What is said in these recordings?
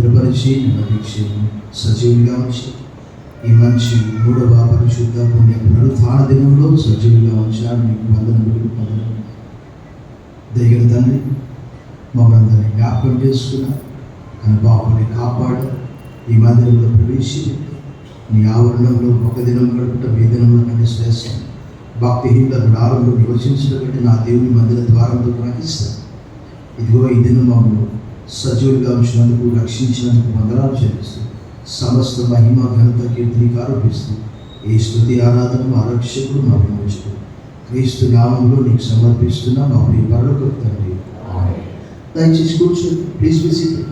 బలపరిచి నిరీక్షను సజీవుగా ఉంచి ఈ మంచి 3వ పరిశుద్ధ పుణ్య పునరుత్థాన దినంలో సజీవుగా ఉంచారు. మీకు వందనములు. దైవ తండ్రి, మమ్మల్ని జ్ఞాపకం చేసుకున్నారు. కానీ బాబుని కాపాడు. ఈ మందిరంలో ప్రవేశించి నీ ఆవరణంలో ఒక దినం గడుపుట మీ దినంలో కంటే శ్రేష్టం. భక్తిహీనుల గుడారంలో నివసించడం కంటే నా దేవుని మందిర ద్వారంలో నాకు ఇస్తాను. ఇదిగో ఈ దినం మమ్మల్ని సజీవులుగా ఉంచినందుకు, రక్షించినందుకు వందనాలు చెల్లిస్తూ సమస్త మహిమ ఘనత కీర్తిని ఆరోపిస్తూ ఈ స్తుతి ఆరాధన మా రక్షకుడు మా విమోచకుడు క్రీస్తు నామంలో నీకు సమర్పిస్తున్నా మా ప్రియ పరలోకపు తండ్రి. దయచేసి కూర్చోండి. Please be seated.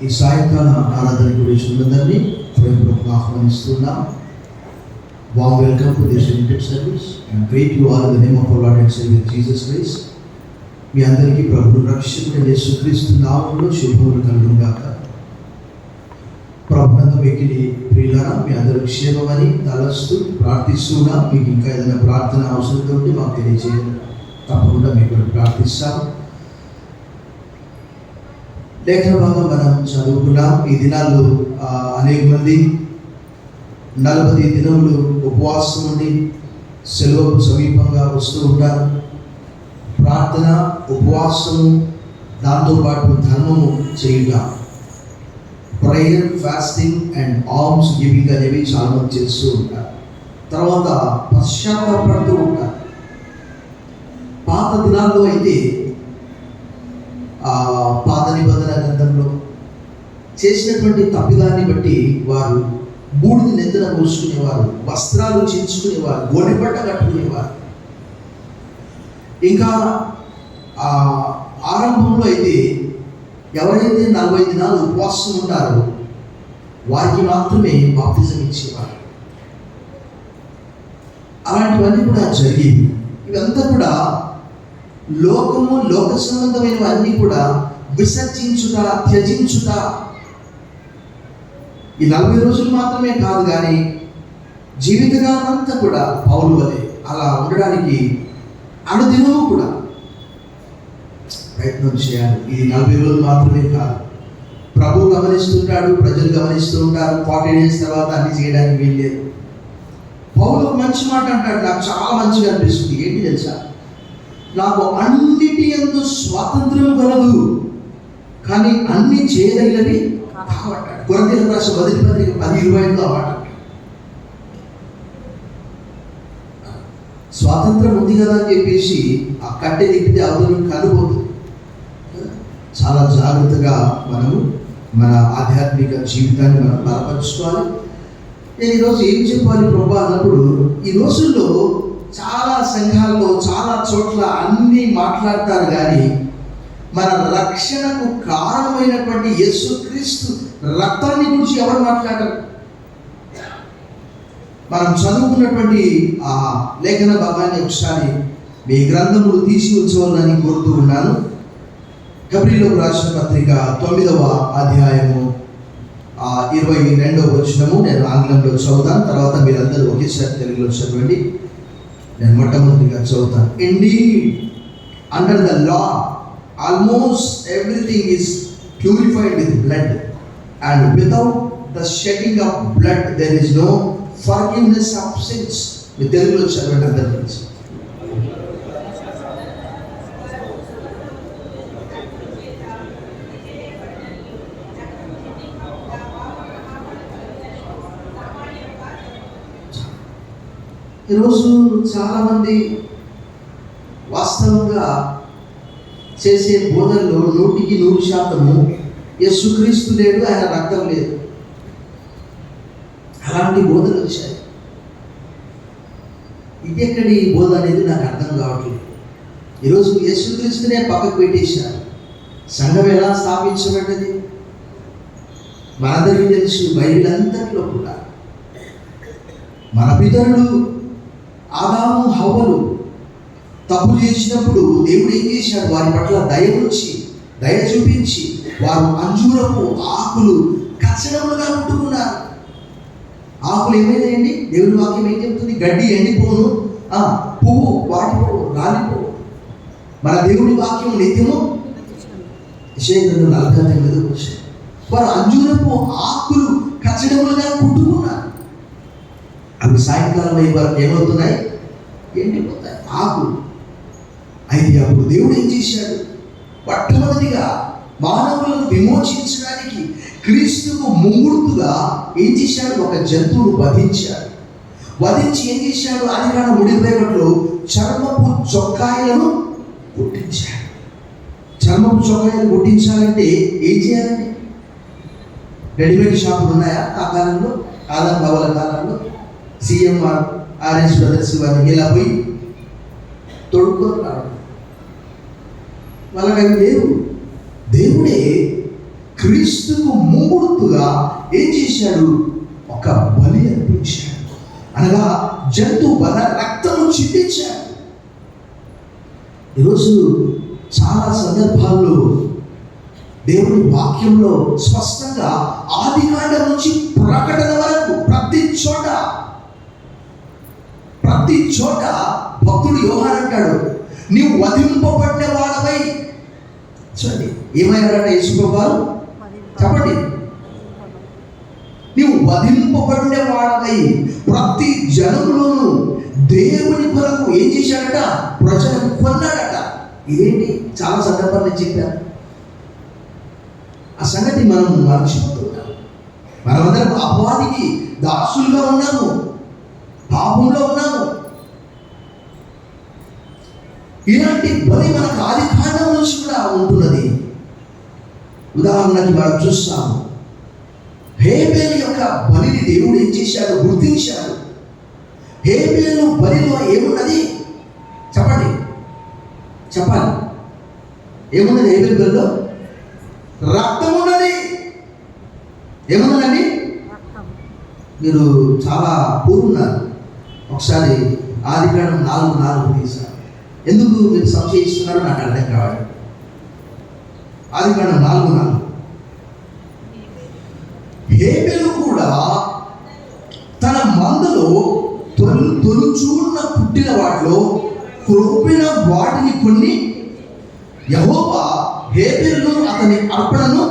ఈ సాయంకాల ఆరాధనకు వచ్చినందరినీ ప్రేమపూర్వకంగా ఆహ్వానిస్తున్నాం. Warm welcome to this limited service and greet you all in the name of our Lord and Savior Jesus Christ. మీ అందరికీ ప్రభువు రక్షకుడైన యేసుక్రీస్తు నామములో శుభములు కలుగును గాక. ప్రభునందు మిక్కిలి ప్రియులారా, మీ అందరూ క్షేమమని తలస్తూ ప్రార్థిస్తున్నా. మీకు ఇంకా ఏదైనా ప్రార్థన అవసరం ఉంటే మాకు తెలియజేయండి. తప్పకుండా మీకు ప్రార్థిస్తాం. లేఖన భాగం మనం చదువుకున్నాం. ఈ దినాల్లో అనేక మంది 40 దినములు ఉపవాసం ఉండి సెలవుకు సమీపంగా వస్తూ ఉంటారు. ప్రార్థన, ఉపవాసము, దాంతోపాటు ధర్మము చేయుట, ప్రేయర్, ఫాస్టింగ్ అండ్ ఆల్మ్స్ గివింగ్ అనేవి చాలా మంది చేస్తూ ఉంటారు. తర్వాత పశ్చాత్తాపడుతూ ఉంటారు. పాత దినాల్లో అయితే పాత నిబంధన గ్రంథంలో చేసినటువంటి తప్పిదాన్ని బట్టి వారు బూడిద నెత్తిన పోసుకునేవారు, వస్త్రాలు చించుకునేవారు, గోనెపట్ట కట్టుకునేవారు. ఇంకా ఆరంభంలో అయితే ఎవరైతే 40 దినాలు ఉపవాసం ఉంటారో వారికి మాత్రమే బాప్తిజం ఇచ్చేవారు. అలాంటివన్నీ కూడా జరిగేవి. ఇవంతా కూడా లోకము, లోక సంబంధమైనవన్నీ కూడా విసర్జించుట, త్యజించుట. ఈ 40 రోజులు మాత్రమే కాదు, కానీ జీవితకాలం అంతా కూడా పౌలు వలె అలా ఉండడానికి అనుదినము కూడా ప్రయత్నం చేయాలి. ఇది 40 రోజులు మాత్రమే కాదు. ప్రభు గమనిస్తుంటాడు, ప్రజలు గమనిస్తూ ఉంటారు. 40 days తర్వాత అన్ని చేయడానికి వీల్లేదు. పౌలు ఒక మంచి మాట అంటాడు, నాకు చాలా మంచిగా అనిపిస్తుంది. ఏంటి తెలుసా? నాకు అన్నిటి యందు స్వాతంత్ర్యం కలదు, కానీ అన్ని చేయదగినవి కావట. కొరింథీయులకు రాసిన 1వ పత్రిక 10:25 మాట. స్వాతంత్రం ఉంది కదా అని చెప్పేసి ఆ కట్టె తిప్పితే అవతల కనుపోతుంది. చాలా జాగ్రత్తగా మనము మన ఆధ్యాత్మిక జీవితాన్ని మనం బలపరుచుకోవాలి. నేను ఈరోజు ఏం చెప్పాలి ప్రభా అన్నప్పుడు, ఈ రోజుల్లో చాలా సంఘాల్లో, చాలా చోట్ల అన్నీ మాట్లాడతారు, కానీ మన రక్షణకు కారణమైనటువంటి యేసుక్రీస్తు రక్తాన్ని గురించి ఎవరు మాట్లాడరు. మనం చదువుకున్నటువంటి ఆ లేఖన భాగాన్ని ఒకసారి మీ గ్రంథములు తీసి ఉంచవాలని కోరుతూ ఉన్నాను. గబ్రియేలుకు రాసిన పత్రిక 9వ అధ్యాయము 22వ వచనము నేను ఆంగ్లంలో చదువుతాను. తర్వాత మీరందరూ ఒకేసారి తెలుగులో చదవండి. నేను మొట్టమొదటిగా చదువుతాను. Indeed under the law almost everything is purified with blood, and without the shedding of blood there is no forgiveness of sins. మీ తెలుగులో చదవండి అందరూ కలిసి. ఈరోజు చాలామంది వాస్తవంగా చేసే బోధనలో 100% యేసుక్రీస్తు లేడు, ఆయన రక్తం లేదు, అలాంటి బోధనలు వచ్చాయి. ఇది ఎక్కడి బోధ అనేది నాకు అర్థం కావట్లేదు. ఈరోజు యేసుక్రీస్తునే పక్కకు పెట్టేశారు. సంఘం ఎలా స్థాపించబడ్డది మనందరికీ తెలుసు. బైబిల్ అంతట్లో కూడా మన పితరులు ఆదాము హవ్వలు తప్పు చేసినప్పుడు దేవుడు ఏం చేశాడు? వారి పట్ల దయ చూపించి వారు అంజూరపు ఆకులు కచ్చడములుగా ముట్టుకున్నారు. ఆకులు ఏమైనాయండి? దేవుని వాక్యం ఏం చెప్తుంది? గడ్డి ఎండిపోను, పువ్వు వాడిపోవు, రాలిపోవు. మన దేవుని వాక్యం నిత్యము యెషయా 49 వచ్చాయి. వారు అంజూరపు ఆకులు కచ్చడములుగా కుట్టుకున్నారు. అవి సాయంకాలం అయ్యే వరకు ఏమవుతున్నాయి? ఎండిపోతాయి ఆకులు. అయితే అప్పుడు దేవుడు ఏం చేశాడు? మొట్టమొదటిగా మానవులను విమోచించడానికి క్రీస్తుకు ముంగుర్తుగా ఏం చేశాడు? ఒక జంతువును వధించాడు. వధించి ఏం చేశాడు? ఆదికాండం 3:21 చర్మపు చొక్కాయలను కుట్టించాడు. చర్మపు చొక్కాయలు కుట్టించాలంటే ఏం చేయాలండి? రెడీమేడ్ షాపులు ఉన్నాయా ఆ కాలంలో? ఆదాం హవ్వల కాలంలో సిఎంఆర్ ఆర్ఎస్ బ్రదర్స్ వారిని ఇలా పోయి తొడుక్కొని రావడం, వాళ్ళకి అవి లేవు. దేవుడే క్రీస్తుకు ముంగుర్తుగా ఏం చేశాడు? ఒక బలి అర్పించాడు. అనగా జంతువు బల రక్తము చిందించాడు. ఈరోజు చాలా సందర్భాల్లో దేవుని వాక్యంలో స్పష్టంగా ఆదికాండం నుంచి ప్రకటన వరకు ప్రతి చోట భక్తుడు యోహాను అంటాడు, నీవు వధింపబడిన వాడవై. చూడండి ఏమయ్యారంటే యేసుప్రభువు చెప్పండి, నీవు వధింపబడిన వాడవై ప్రతి జనములోను దేవుని కొరకు ఏం చేశాడట? ప్రజలను కొన్నాడట. ఇదేంటి? చాలా సందర్భాలు నేను చెప్పాను. ఆ సంగతి మనం మర్చిపోతున్నాం. మనమందరం అపవాదికి దాసులుగా ఉన్నాము, పాపంలో ఉన్నాము. ఇలాంటి బలి మనకు ఆదికాండం నుంచి కూడా ఉంటున్నది. ఉదాహరణకి మనం చూస్తాము, హేబేలు యొక్క బలిని దేవుడు ఏం చేశాడు? గుర్తించాడు. హేబేలు బలిలో ఏమున్నది? చెప్పండి, చెప్పాలి. ఏమున్నది హేబేలు బలిలో? రక్తం ఉన్నది. ఏమున్నదండి? మీరు చాలా పూర్వున్నారు. ఒకసారి ఆదికాండం 4:4 తీశారు. ఎందుకు మీరు సంశయిస్తున్నారో నాకు అర్థం కావాలి. ఆదికాండం 4:4 హేబెలు కూడా తన మందలో తొలుచూన్న పుట్టిన వాటిలో క్రొప్పిన వాటిని కొన్ని యెహోవా హేబెలును అతని అర్పణను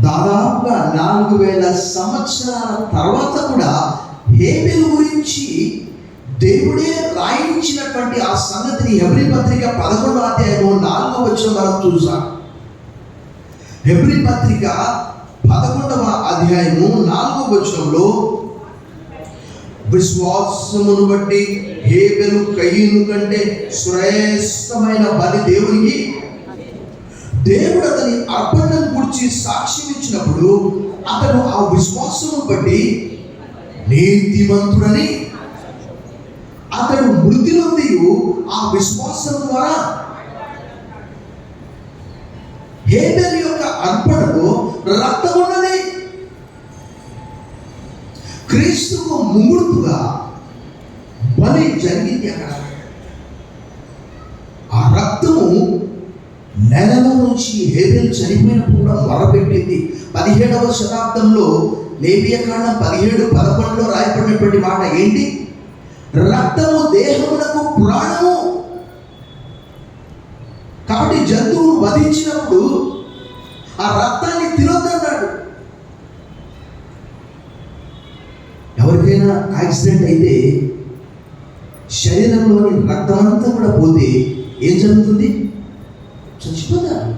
దాదాపుగా 4000 సంవత్సరాల తర్వాత కూడా హేబెలు గురించి దేవుడే రాయించినటువంటి ఆ సంగతిని హెబ్రీ పత్రిక 11వ అధ్యాయము 4వ వచనం మనం చూసాం. హెబ్రీ పత్రిక 11వ అధ్యాయము 4వ వచనంలో విశ్వాసమును బట్టి హేబెలు కయీను కంటే శ్రేష్టమైన బలి దేవునికి, దేవుడు అతని అర్పణను గురించి సాక్ష్యం ఇచ్చినప్పుడు అతను ఆ విశ్వాసమును బట్టి నీతిమంతుడని అతడు మృతి నుండి ఆ విశ్వాసం ద్వారా హేబెలు యొక్క అర్పణలో రక్తం ఉన్నది. క్రీస్తుకు ముంగుర్తుగా బలి జరిగింది. అక్కడ ఆ రక్తము నెలలో నుంచి హేబెలు చనిపోయినప్పుడు కూడా మొరపెట్టింది. 17వ శతాబ్దంలో లేవియకాండం 17:11 రాయబడినటువంటి మాట ఏంటి? రక్తము దేహమునకు ప్రాణము. కాబట్టి జంతువును వధించినప్పుడు ఆ రక్తాన్ని తినొద్దన్నాడు. ఎవరికైనా యాక్సిడెంట్ అయితే శరీరంలోని రక్తం అంతా కూడా పోతే ఏం జరుగుతుంది? చచ్చిపోతారు.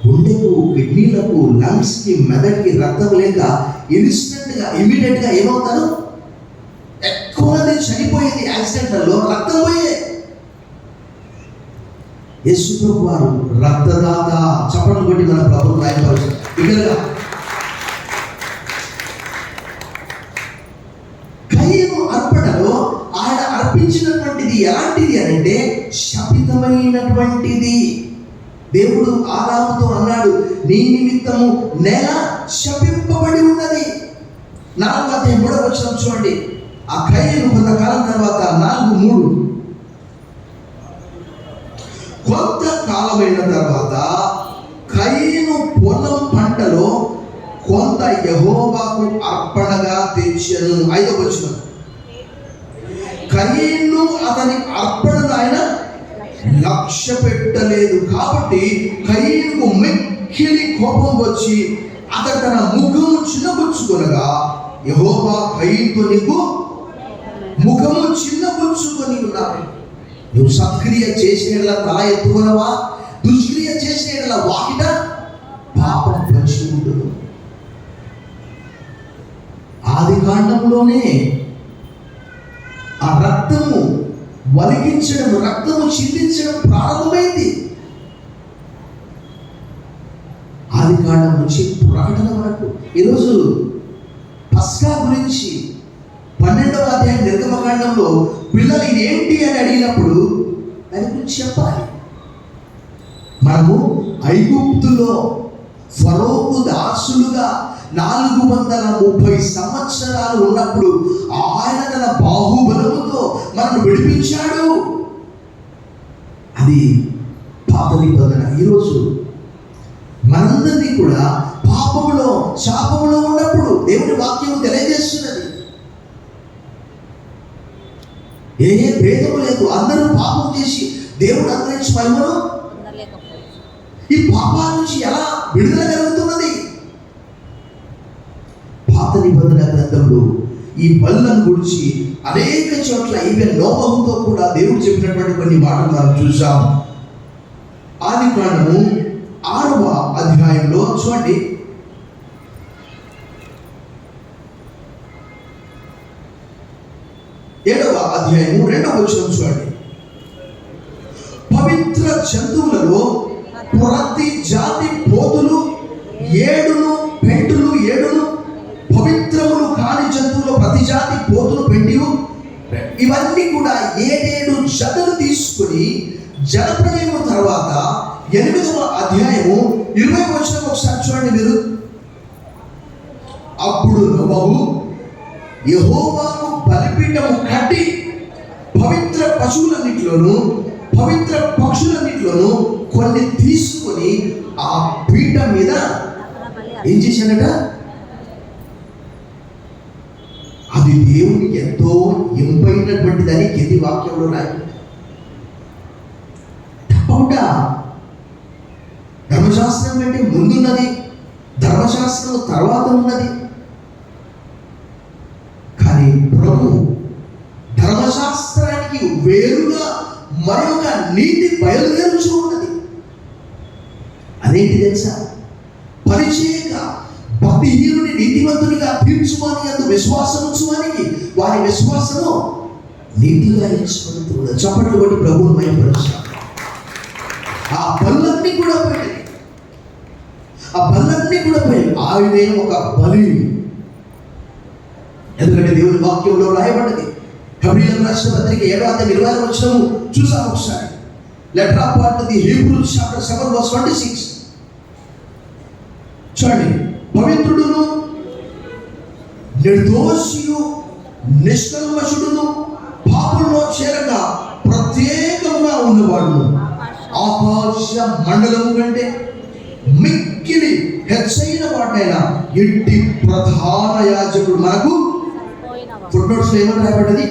గుండెకు, కిడ్నీలకు, లంగ్స్కి, మెదడుకి రక్తం లేక ఇమీడియట్గా ఏమవుతారు? ఎక్కువ మంది చనిపోయేది యాక్సిడెంట్లలో రక్తం పోయే. యేసు ప్రభువు వారు రక్తదాత. చప్పట్లు కొట్టి మన ప్రభువు రాయపరచారు. ఇక్కడ కయీను అర్పణలో ఆయన అర్పించినటువంటిది ఎలాంటిది అంటే శపితమైనటువంటిది. దేవుడు ఆదాముతో అన్నాడు, నీ నిమిత్తము నేల శపింపబడి ఉన్నది. 4వ అధ్యాయం 3వ వచనం చూడండి. ఆ కయీను కొంతకాలం తర్వాత 4:3 కొంతకాలమైన తర్వాత కయీను పొలం పంటలో కొంత యెహోవాకు అర్పణగా తెచ్చెను. 5వ వచనం, కయీను అతని అర్పణను ఆయన లక్ష్య పెట్టలేదు. కాబట్టి కయీనుకు మిక్కిలి కోపం వచ్చి అతడు తన ముఖము చిన్నబుచ్చుకొనగా యెహోవా కయీనుతో నీకు ముఖము చిన్నబుచ్చుకొని ఉన్నావు. నువ్వు సత్క్రియ చేసిన తల ఎత్తుకునవా, దుష్క్రియ చేసిన వాకిట పాపం వచ్చి ఉండదు. ఆది కాండంలోనే ఆ రక్తము వలిగించడం, రక్తము చిందించడం ప్రారంభమైంది. ఆది కాండం నుంచి ప్రకటన వరకు. ఈరోజు పస్కా గురించి 12వ అధ్యాయం నిర్గమకాండంలో పిల్లలు ఇదేంటి అని అడిగినప్పుడు దాని గురించి చెప్పాలి. మనము ఐగుప్తులో ఫరోకు దాసులుగా 430 సంవత్సరాలు ఉన్నప్పుడు ఆయన తన బాహుబలముతో మనల్ని విడిపించాడు. అది పాత నిబంధన. ఈరోజు మనందరినీ కూడా పాపములో శాపములో ఉన్నప్పుడు దేవుని వాక్యం తెలియజేస్తున్నది. ఏ భేదము లేదు, అందరూ పాపం చేసి దేవుడు అందరించి మహిమను ఈ పాపాల నుంచి ఎలా విడుదల కలుగుతున్నది? పాత నిబంధన గ్రంథంలో ఈ బలులను గురించి అనేక చోట్ల ఈవెన్ నోబహుతో కూడా దేవుడు చెప్పినటువంటి కొన్ని మాటలు మనం చూసాం. ఆది కాండము 6వ అధ్యాయంలో చూడండి, 7వ అధ్యాయము 2వ వచనం చూడండి. పవిత్ర జంతువులలో ప్రతి జాతి పోతులు 7 పెంటులు 7, పవిత్రములు కాని జంతువులు ప్రతి జాతి పోతులు పెండి ఇవన్నీ కూడా 7 జతలు తీసుకుని జలప్రలయము తర్వాత 8వ అధ్యాయము 20వ వచనం ఒకసారి చూడండి మీరు. అప్పుడు నోబహు యెహోవాకు బలిపీఠము కట్టి పవిత్ర పశువులన్నిటిలోను పవిత్ర పక్షులన్నిటిలోను కొన్ని తీసుకొని ఆ పీఠం మీద ఏం చేశాడట? అది దేవునికి ఎంతో ఇంపైనటువంటిదని కింది వాక్యంలో రాయి. తప్పకుండా ధర్మశాస్త్రం కంటే ముందున్నది, ధర్మశాస్త్రం తర్వాత ఉన్నది. కానీ ప్రభు ధర్మశాస్త్రానికి వేరుగా మరొక నీతి బయలుదేరుచు ఉన్నది. అదేంటి తెలుసా? పరిచయక భక్తిహీనుని నీతివంతునిగా తీర్చుమని అందు విశ్వాసం ఉంచువానికి వారి విశ్వాసము నీతిగా ఎంచుకుంటున్నది. చప్పట్లు కొట్టి ప్రభువును మహిమపరచాలి. ఆ బల్లన్నీ కూడా పోయింది, ఆ బల్లన్నీ కూడా పోయింది. ఆయనే ఒక బలి. ఎందుకంటే దేవుని వాక్యంలో రాయబడ్డది. హెబ్రీయులకు రాసిన పత్రిక 7వ అధ్యాయం 26వ వచనం చూసాం ఒకసారి. Letter of part the Hebrews chapter 7 verse 26 చూడండి. పవిత్రుడును నిర్దోషియు నిష్కల్మషుడును పాపంలో చేరక ప్రత్యేకంగా ఉన్నవాడు ఆకాశ మండలము కంటే మిక్కిలి హెచ్చైన వాడైన ఇంటి ప్రధాన యాజకుడు మనకు ఫుట్నోట్స్ ఏమని రాయబడ్డది?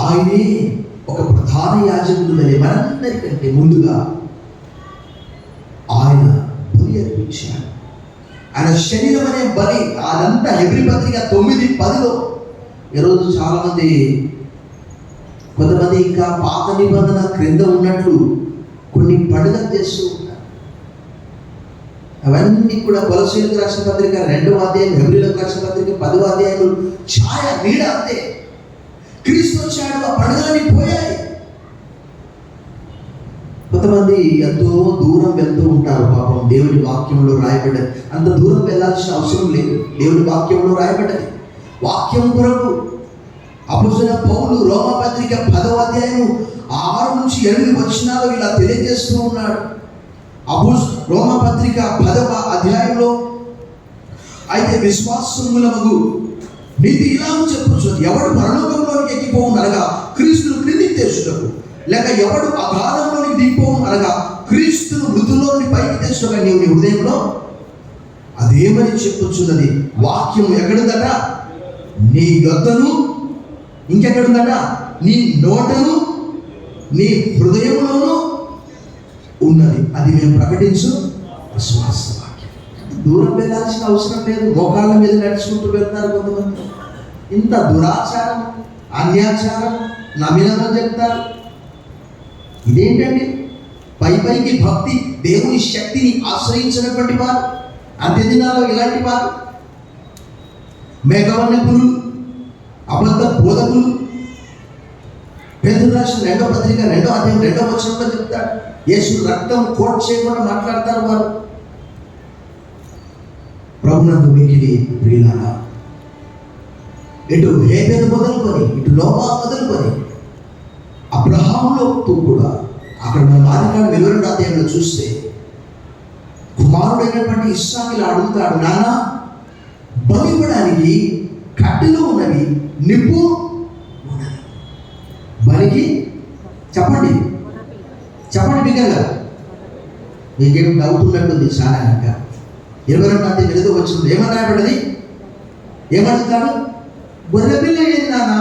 ఆయనే ఒక ప్రధాన యాజకుడు అనే మనందరికంటే ముందుగా ఆయన బలి అర్పించాడు. ఆయన శరీరం అనే బలి అదంతా హెబ్రీ పత్రిక 9:10లో. ఈరోజు చాలామంది కొంతమంది ఇంకా పాత నిబంధన క్రింద ఉన్నట్లు కొన్ని పండుగలు చేస్తూ ఉంటారు. అవన్నీ కూడా కొలసీయులకు రాసిన పత్రిక 2వ అధ్యాయం, హెబ్రీయులకు రాసిన పత్రిక 10వ అధ్యాయం ఛాయ నీడ అంతే. క్రీస్తు వచ్చాడు, ఆ పండుగలన్నీ పోయాయి. కొంతమంది ఎంతో దూరం వెళ్తూ ఉంటారు. పాపం దేవుని వాక్యంలో రాయబడ్డది. అంత దూరం వెళ్ళాల్సిన అవసరం లేదు. దేవుని వాక్యంలో రాయబడ్డది. వాక్యం కొరకు అపోస్తలుడైన పౌలు రోమా పత్రిక 10వ అధ్యాయం 6 నుంచి 8 వచనాలు ఇలా తెలియజేస్తూ ఉన్నాడు. రోమా పత్రిక 10వ అధ్యాయంలో అయితే విశ్వాసములకు నీతి ఇలా చెప్పొచ్చు, ఎవడు పరలోకంలోనికి ఎక్కిపోవు అనగా క్రీస్తును క్రిందికి తెచ్చుటకు, లేక ఎవడు అగాధంలోనికి దిగిపోవు అనగా క్రీస్తును మృతుల్లోని పైకి తెచ్చుటకు నీవు నీ హృదయంలో అదేమని చెప్పొచ్చున్నది. వాక్యం ఎక్కడుందట? నీ యొద్దను, ఇంకెక్కడుందట, నీ నోటను నీ హృదయంలోనూ ఉన్నది. అది మేము ప్రకటించు విశ్వాస వాక్యం. దూరం వెళ్ళాల్సిన అవసరం లేదు. మోకాళ్ళ మీద నడుచుకుంటూ వెళ్తారు కొంతమంది. ఇంత దురాచారం, అన్యాచారం నమ్మినమని చెప్తారు. ఇదేంటండి? పైకి భక్తి, దేవుని శక్తిని ఆశ్రయించినటువంటి వారు, అంత్య దినాల్లో ఇలాంటి వారు మేఘవన్నకులు, అబద్ధ బోధకులు. పేతురు రాసిన 2వ పత్రిక 2వ అధ్యాయం 2వ వచనంలో చెప్తాడు, యేసు రక్తం కోట్ చేయకుండా మాట్లాడతారు వారు. ప్రభునందు మిగిలి ప్రియులారా, ఇటు హేబెలు మొదలుకొని, ఇటు నోవా మొదలుకొని, అబ్రహాములోతో కూడా అక్కడ మన ఆదికాండం 22వ అధ్యాయంలో చూస్తే కుమారుడైనటువంటి ఇస్సాకు ఇలా అడుగుతాడు, నాన్న బలి ఇవ్వడానికి కట్టెలు ఉన్నవి, నిప్పు ఉన్నది, బలికి చెప్పండి బిగ్గరగా. మీకేం డౌట్ ఉన్నట్టుంది చాలా. ఇంకా 22వ అధ్యాయం 8వ వచనంలో ఏమని రాయబడ్డది? ఏమడుగుతాడు? గొర్రె పిల్ల ఏది నాన్న?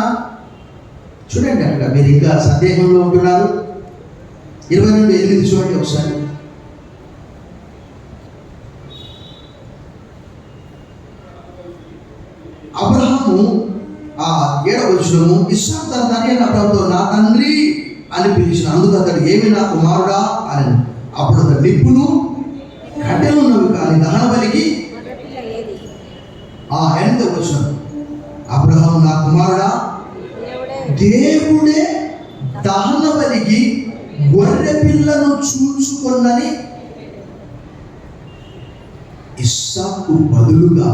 చూడండి, అక్కడ మీరు ఇంకా సందేహంలో ఉంటున్నారు. 22:8 చూడండి ఒకసారి. అబ్రహాము 7వ వచనము, ఇస్సాకు తన తండ్రి అయిన అబ్రహాముతో నా తండ్రి అని పిలిచిన అందుకు అతడు ఏమి నా కుమారుడా అని. అప్పుడు అతడు నిప్పులు కట్టెలు ఉన్నవి కానీ దహన బలికి 8వ వచనం, అబ్రహాము నా కుమారుడా దేవుడే దహన బలికి గొర్రె పిల్లను చూచుకొన్నని ఇస్సాకు బదులుగా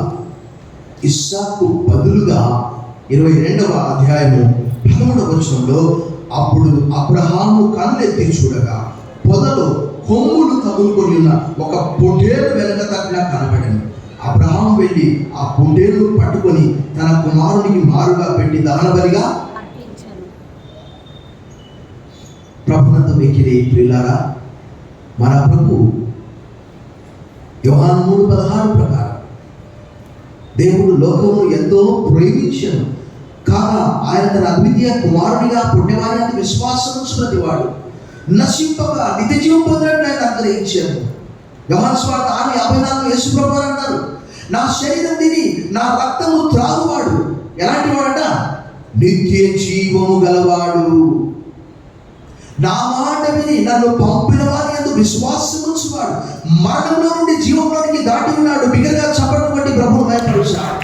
22వ అధ్యాయము 13వ వచనంలో, అప్పుడు అబ్రహాము కళ్ళెత్తి చూడగా పొదలో కొమ్ములు తగులుకొని ఉన్న ఒక పొట్టేలు వెనక తట్లా కనబడింది. అబ్రహాము వెళ్ళి ఆ పొట్టేలు పట్టుకొని తన కుమారునికి మారుగా పెట్టి దహన బలిగా ప్రభునందు మిక్కిలి ప్రియులారా, మన ప్రభు యోహాను 3:16 ప్రకారం దేవుడు లోకమును ఎంతో ప్రేమించను కాగా ఆయన తన అద్వితీయ కుమారునిగా పుణ్యవాని విశ్వాసం ప్రతి వాడు నశింపక నిత్య జీవం పొందినట్టు ఆయన అనుగ్రహించారు. యోహాను సువార్త 6:54 యేసు ప్రభువు అన్నారు, నా శరీరం తిని నా రక్తము త్రాగువాడు ఎలాంటి వాడట? నిత్య జీవము గలవాడు. నా మాట విని నన్ను పంపిన వారి యందు విశ్వాసం ఉంచువాడు మరణంలో నుండి జీవంలోనికి దాటి ఉన్నాడు. బిగ్గరగా చప్పట్లు కొట్టి ప్రభువును మహిమపరచాలి.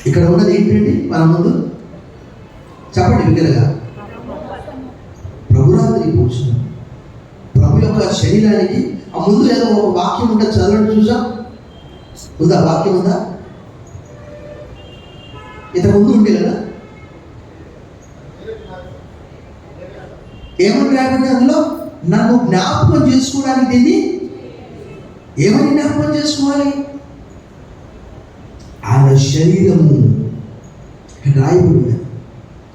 ఇక్కడ ఉన్నది ఏంటండి? మన ముందు చెప్పండి బిగ్గరగా. ప్రభురాత్రి భోజనం, ప్రభు యొక్క శరీరానికి ఆ ముందు ఏదో ఒక వాక్యం ఉంటుంది, చదవండి చూసాం. ఉందా? వాక్యం ఉందా? ఇంతకు ముందు ఉండే కదా. ఏమని రాయబడి అందులో? నన్ను జ్ఞాపకం చేసుకోవడానికి దీన్ని ఏమని జ్ఞాపకం చేసుకోవాలి? ఆయన శరీరము రాయబడి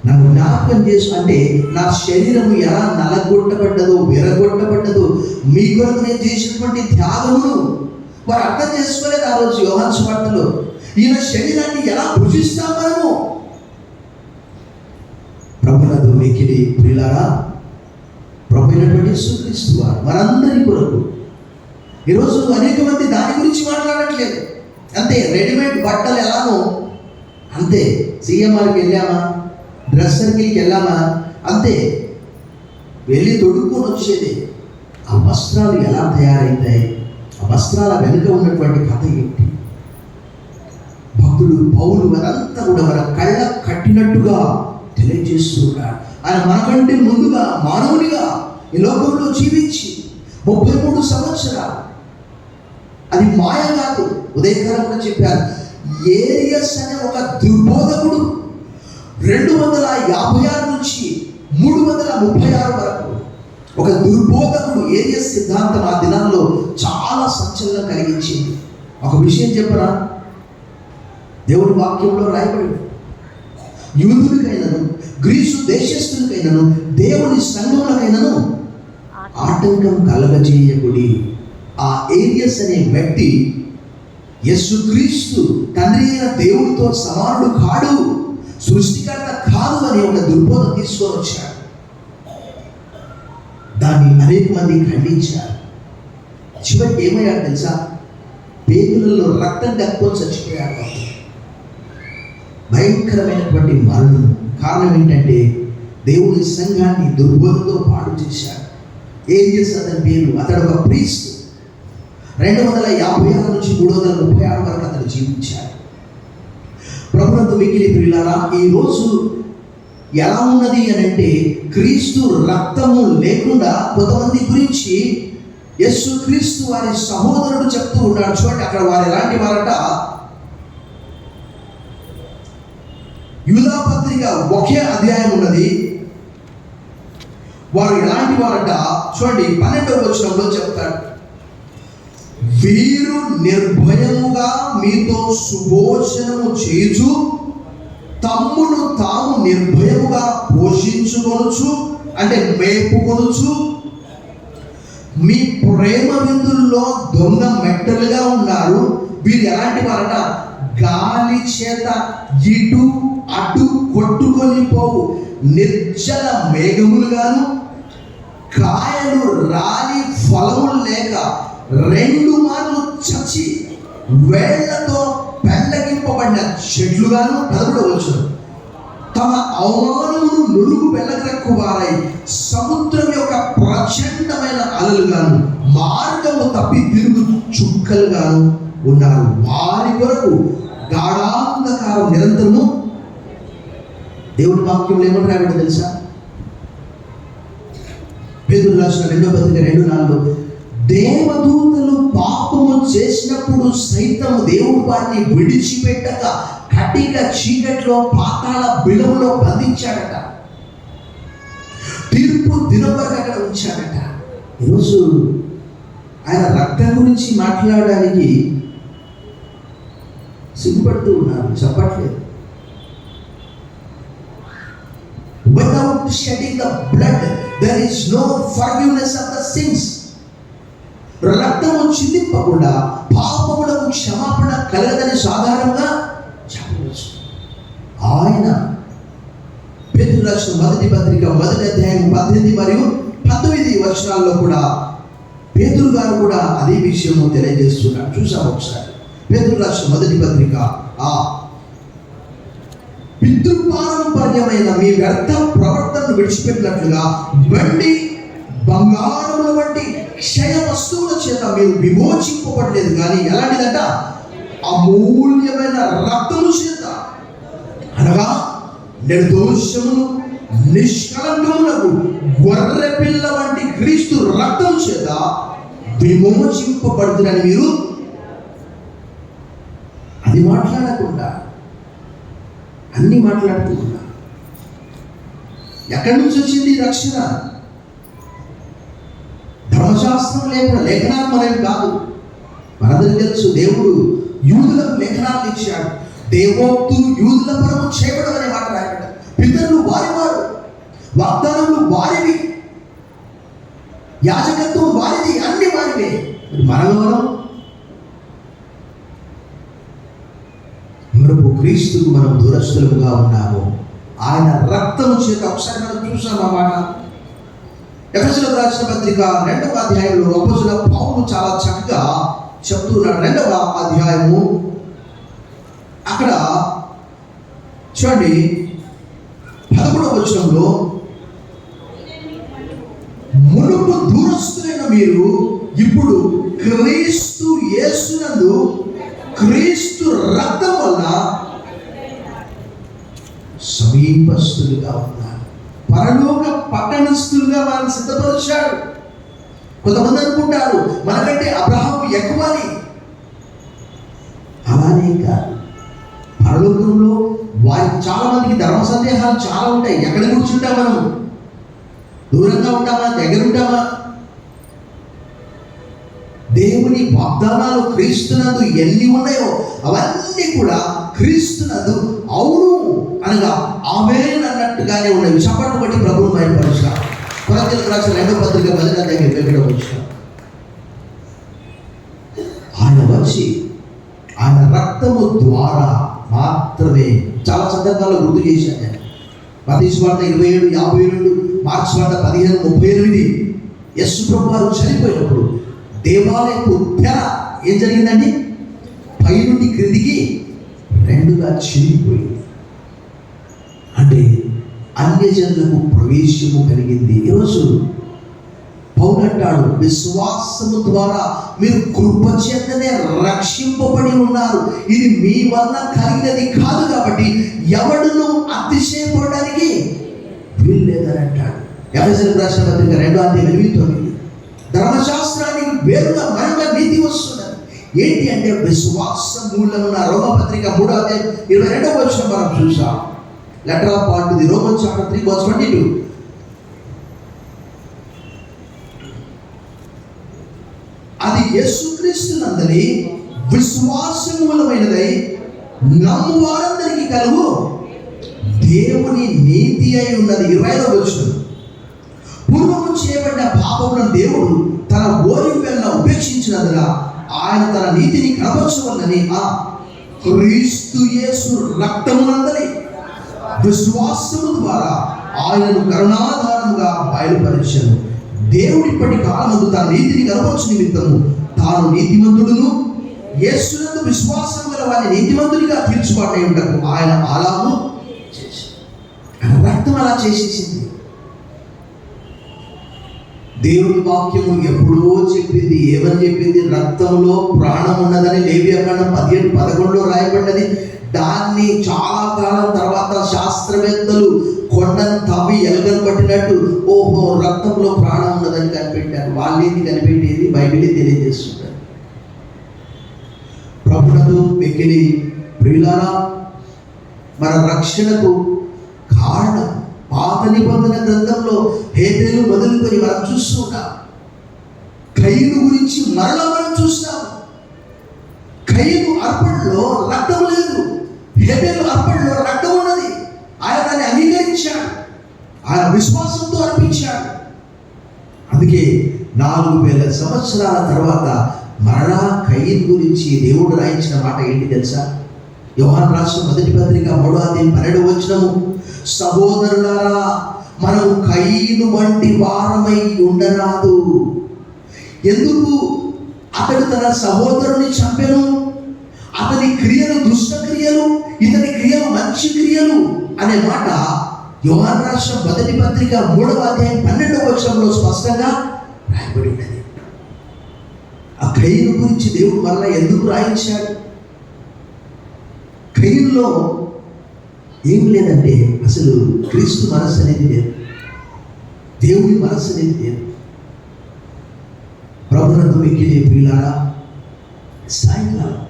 నన్ను జ్ఞాపకం చేసు అంటే నా శరీరము ఎలా నలగొట్టబడ్డదో విరగొట్టబడ్డదో మీ కొరకు నేను చేసినటువంటి త్యాగమును వారు అర్థం చేసుకోలేదు. ఆ రోజు యోహాను సువార్తలో ఈయన శరీరాన్ని ఎలా భుజిస్తాం మనము? ప్రభునందు మిక్కిలి ప్రియులారా, ప్రభు అయినటువంటి యేసుక్రీస్తు వారు మనందరి కొరకు ఈరోజు అనేక మంది దాని గురించి మాట్లాడట్లేదు. అంతే, రెడీమేడ్ బట్టలు ఎలానో అంతే. సీఎంఆర్కి వెళ్ళామా, డ్రెస్ సర్కిల్కి వెళ్ళామా, అంతే వెళ్ళి తొడుక్కొని వచ్చేది. ఆ వస్త్రాలు ఎలా తయారవుతాయి? ఆ వస్త్రాల వెనుక ఉన్నటువంటి కథ ఏంటి? భక్తుడు పౌలు వారంతా కూడా మన కళ్ళ కట్టినట్టుగా తెలియజేస్తున్నాడు. ఆయన మనకంటే ముందుగా మానవునిగా ఈ లోకంలో జీవించి 33 సంవత్సరాలు, అది మాయ కాదు. ఉదయకాలంలో చెప్పారు, ఏరియస్ అనే ఒక దుర్బోధకుడు 256 నుంచి 336 వరకు ఒక దుర్బోధకుడు ఏరియస్ సిద్ధాంతం ఆ దినాల్లో చాలా సంచలనం కలిగించింది. ఒక విషయం చెప్పరా, దేవుడి వాక్యంలో రాయబడింది, యూదులకైనను గ్రీసు దేశస్థులకైనను దేవుని సంఘములకైనను ఆటంకం కలగజేయకుడి. ఆ ఏరియస్ అనే వ్యక్తి యేసుక్రీస్తు తండ్రి అయిన దేవుడితో సమానుడు కాడు, సృష్టికర్త కాదు అనే ఒక దుర్బోధం తీసుకొని వచ్చాడు. దాన్ని అనేక మంది ఖండించారు. చివరికి ఏమయ్యాడు తెలుసా? పేగులలో రక్తం కక్కుని చచ్చిపోయాడు. భయంకరమైనటువంటి మరణం. కారణం ఏంటంటే దేవుని సంఘాన్ని దుర్బోధతో పాడు చేశాడు. ఏం చేశాడు అతని పేరు? అతడు ఒక ప్రీస్ట్. 256 నుంచి 336 వరకు అతను జీవించాడు. ప్రభునందు మిక్కిలి ప్రియులారా, ఈరోజు ఎలా ఉన్నది అని అంటే, క్రీస్తు రక్తము లేకుండా కొంతమంది గురించి యేసు క్రీస్తు వారి సహోదరుడు చెప్తూ ఉన్నాడు. చూడండి, అక్కడ వారు ఎలాంటి వారట? యూదా పత్రిక ఒకే అధ్యాయం ఉన్నది. వారు ఎలాంటి వారట? చూడండి, 12వ వచనంలో చెప్తాడు, వీరు నిర్భయముగా మీతో సుభోజనము చేయుచు తమ్మును తాము నిర్భయముగా పోషించుకొనుచు, అంటే మేపుకొనుచు, మీ ప్రేమ విందుల్లో దొంగ మెట్టలుగా ఉన్నారు. వీరు ఎలాంటి వారట? గాలి చేత ఇటు అటు కొట్టుకొని పోవు నిర్జల మేఘములుగాను, కాయలు రాలి ఫలములు లేక 2 మార్లు చచ్చి వేళ్లతో పెళ్ళగింపబడిన చెట్లుగాను, కదలవచ్చు. తమ అవమానమును నురుగు వెల్లగక్కువారై సముద్రం యొక్క ప్రచండమైన అలలుగాను, మార్గము తప్పి తిరుగు చుక్కలుగాను ఉన్నారు. వారి కొరకు గాఢాంధకారం నిరంతరము. దేవుడి వాక్యంలో ఏమని రాయబడిందో తెలుసా? పేతురు రాసిన 2వ పత్రిక 2:4, దేవదూతలు పాపము చేసినప్పుడు సైతం దేవుడు వారిని విడిచిపెట్టక కటిక చీకట్లో పాతాళ బిలములో బంధించాడట. తీర్పు దినం వరకు అక్కడ ఉంచాడట. ఈరోజు ఆయన రక్తం గురించి మాట్లాడడానికి సిగ్గుపడుతూ ఉన్నారు, చెప్పట్లేదు. Without shedding the blood, there is no forgiveness of the sins. రక్తము చిందింపకుండా పాపములకు క్షమాపణ కలగదని సాధారణంగా చెప్పవచ్చు. ఆయన పేతురు రాసిన 1వ పత్రిక 1వ అధ్యాయం 18 మరియు 19 వచనాల్లో కూడా పేతురు గారు కూడా అదే విషయము తెలియజేస్తున్నారు. చూసాము ఒకసారి. పేతురు రాసిన 1వ పత్రిక, పితృపారంపర్యమైన మీ వ్యర్థ ప్రవర్తనను విడిచిపెట్టినట్లుగా వెండి బంగారముల వంటి క్షయ వస్తువుల చేత మీరు విమోచింపబడలేదు, కానీ ఎలాంటిదంట? అమూల్యమైన రక్తము చేత, అనగా నిర్దోషమును నిష్కలంకములకు గొర్రె పిల్ల వంటి క్రీస్తు రక్తము చేత విమోచింపబడుతుందని మీరు అది మాట్లాడకుండా అన్ని మాట్లాడుతూ ఉన్నారు. ఎక్కడి నుంచి వచ్చింది రక్షణ? ధర్మశాస్త్రం లేకుండా, లేఖనాలు మనవి కాదు. మనందరికీ తెలుసు, దేవుడు యూదులకు లేఖనాలు ఇచ్చాడు. దేవోక్తులు యూదుల పరము చేయబడం అనే మాట రాయబడ్డ. పితరులు వారివారు, వాగ్దానములు వారివి, యాజకత్వం వారిది, అన్ని వారివే. మనలో మరొక క్రీస్తుకు మనం దూరస్తులుగా ఉన్నాము. ఆయన రక్తము చేత. ఒకసారి మనం చూసాం ఆ మాట. ఎఫెసీయులకు రాసిన పత్రిక 2వ అధ్యాయంలో అపోస్తలుడైన పౌలు చాలా చక్కగా చెప్తున్నాడు. 2వ అధ్యాయము అక్కడ చూడండి 11వ వచనంలో, మునుపు దూరస్తులైన మీరు ఇప్పుడు క్రీస్తు యేసునందు క్రీస్తు రక్తం వల్ల సమీపస్తులుగా ఉన్నారు. పరలోక పట్టణస్థులుగా వారిని సిద్ధపరిచాడు. కొంతమంది అనుకుంటారు మనకంటే అబ్రహాము ఎక్కువని. అలానే కాదు. పరలోకంలో వారికి చాలా మందికి ధర్మ సందేహాలు చాలా ఉంటాయి. ఎక్కడ కూర్చుంటాం మనం? దూరంగా ఉంటామా? దగ్గర ఉంటామా? దేవుని వాగ్దానాలు క్రీస్తునందు ఎన్ని ఉన్నాయో అవన్నీ కూడా క్రీస్తునందు అవును అనగా ఆమేన్ అన్నట్టుగానే ఉన్నవి. చప్పట్లు కొట్టి ప్రభువును మహిమపరచుదాం. కొరింథీయులకు రాసిన 2వ పత్రిక 1వ అధ్యాయం 2వ వచనం, ఆయన వచ్చి ద్వారా మాత్రమే. చాలా సందర్భాల్లో గుర్తు చేశాను నేను. మత్తయి సువార్త 27:52, మార్చి వార్త 15:38. యేసు ప్రభు వారు చనిపోయినప్పుడు దేవాలయపు తెర ఏం జరిగిందండి? పైనుండి క్రిందికి రెండుగా చిరిగిపోయింది. అంటే అన్యజనులకు ప్రవేశము కలిగింది. ఈరోజు పౌలు అంటాడు, విశ్వాసము ద్వారా మీరు కృప చేతనే రక్షింపబడి ఉన్నారు. ఇది మీ వల్ల కలిగినది కాదు, కాబట్టి ఎవడును అతిశయపడడానికి వీల్లేదని అంటాడు. ఎఫెసీయులకు రాసిన పత్రిక 2:8. ధర్మశాస్త్రానికి వేరుగా మరొక నీతి వస్తున్నది. ఏంటి అంటే విశ్వాసం మూలమున. రోమపత్రిక 3:22 మనం చూసాం. Letter of Paul to the Romans chapter 3:22. అది యేసుక్రీస్తునందలి విశ్వాసం మూలమైనదై నమ్ము వారందరికీ కలుగు దేవుని నీతి అయి ఉన్నది. 20వ పూర్వము చేయబడిన పాపములను దేవుడు తన ఓరింపెల్ల ఉపేక్షించినందున ఆయన తన నీతిని కనపరచవలనని ఆ క్రీస్తు యేసు రక్తమునందలి విశ్వాసము ద్వారా ఆయనను కరుణాధారముగా బయలుపరిచాను. దేవుడు ఇప్పటి కాలమందు తన నీతిని కనపరచు నిమిత్తము తాను నీతిమంతుడును యేసునందు విశ్వాసం గల వారిని నీతిమంతునిగా తీర్చుబాటై ఉండకు ఆయన అలాగూ చేశాడు. ఆయన రక్తం అలా చేసేసింది. దేవుని వాక్యము ఎప్పుడో చెప్పింది. ఏమని చెప్పింది? రక్తంలో ప్రాణం ఉన్నదని. లేవియాకాండం 17:11 రాయబడ్డది. దాన్ని చాలా కాలం తర్వాత శాస్త్రవేత్తలు కొండను తవ్వి ఎలుగను పట్టినట్టు ఓహో రక్తంలో ప్రాణం ఉన్నదని కనిపెట్టారు. వాళ్ళేది కనిపెట్టేది బైబిలే తెలియజేస్తుంటారు. ప్రభునకు మిక్కిలి ప్రియులారా, మన రక్షణకు కారణం పాత నిబంధన గ్రంథంలో హేబేలు మొదలుకొని మనం చూస్తూ ఉన్నాం. కయీను గురించి మరలా మనం చూస్తాం. కయీను అర్పణలో రక్తం లేదు, హేబేలు అర్పణలో రక్తం ఉన్నది. ఆయన దాన్ని అంగీకరించాడు, ఆయన విశ్వాసంతో అర్పించాడు. అందుకే 4000 సంవత్సరాల తర్వాత మరలా కయీను గురించి దేవుడు రాయించిన మాట ఏంటి తెలుసా? యోహాను రాసిన మొదటి పత్రిక 3:12 సహోదరులారా, మనం కయీను వంటి వారమై ఉండరాదు. ఎందుకు? అతడు తన సహోదరుని చంపెను. అతని క్రియలు దుష్ట క్రియలు, ఇతని క్రియలు మంచి క్రియలు అనే మాట యోహాను రాసిన మొదటి పత్రిక 3:12 స్పష్టంగా రాయబడి ఉన్నది. ఆ కయీను గురించి దేవుడు మరలా ఎందుకు రాయించాడు? కయీనులో ఏం లేదంటే అసలు క్రీస్తు మనస్సు అనేది లేదు, దేవుని మనస్సు అనేది లేదు. ప్రభునందు మిక్కిలి ప్రియులారా, సాయంకాలం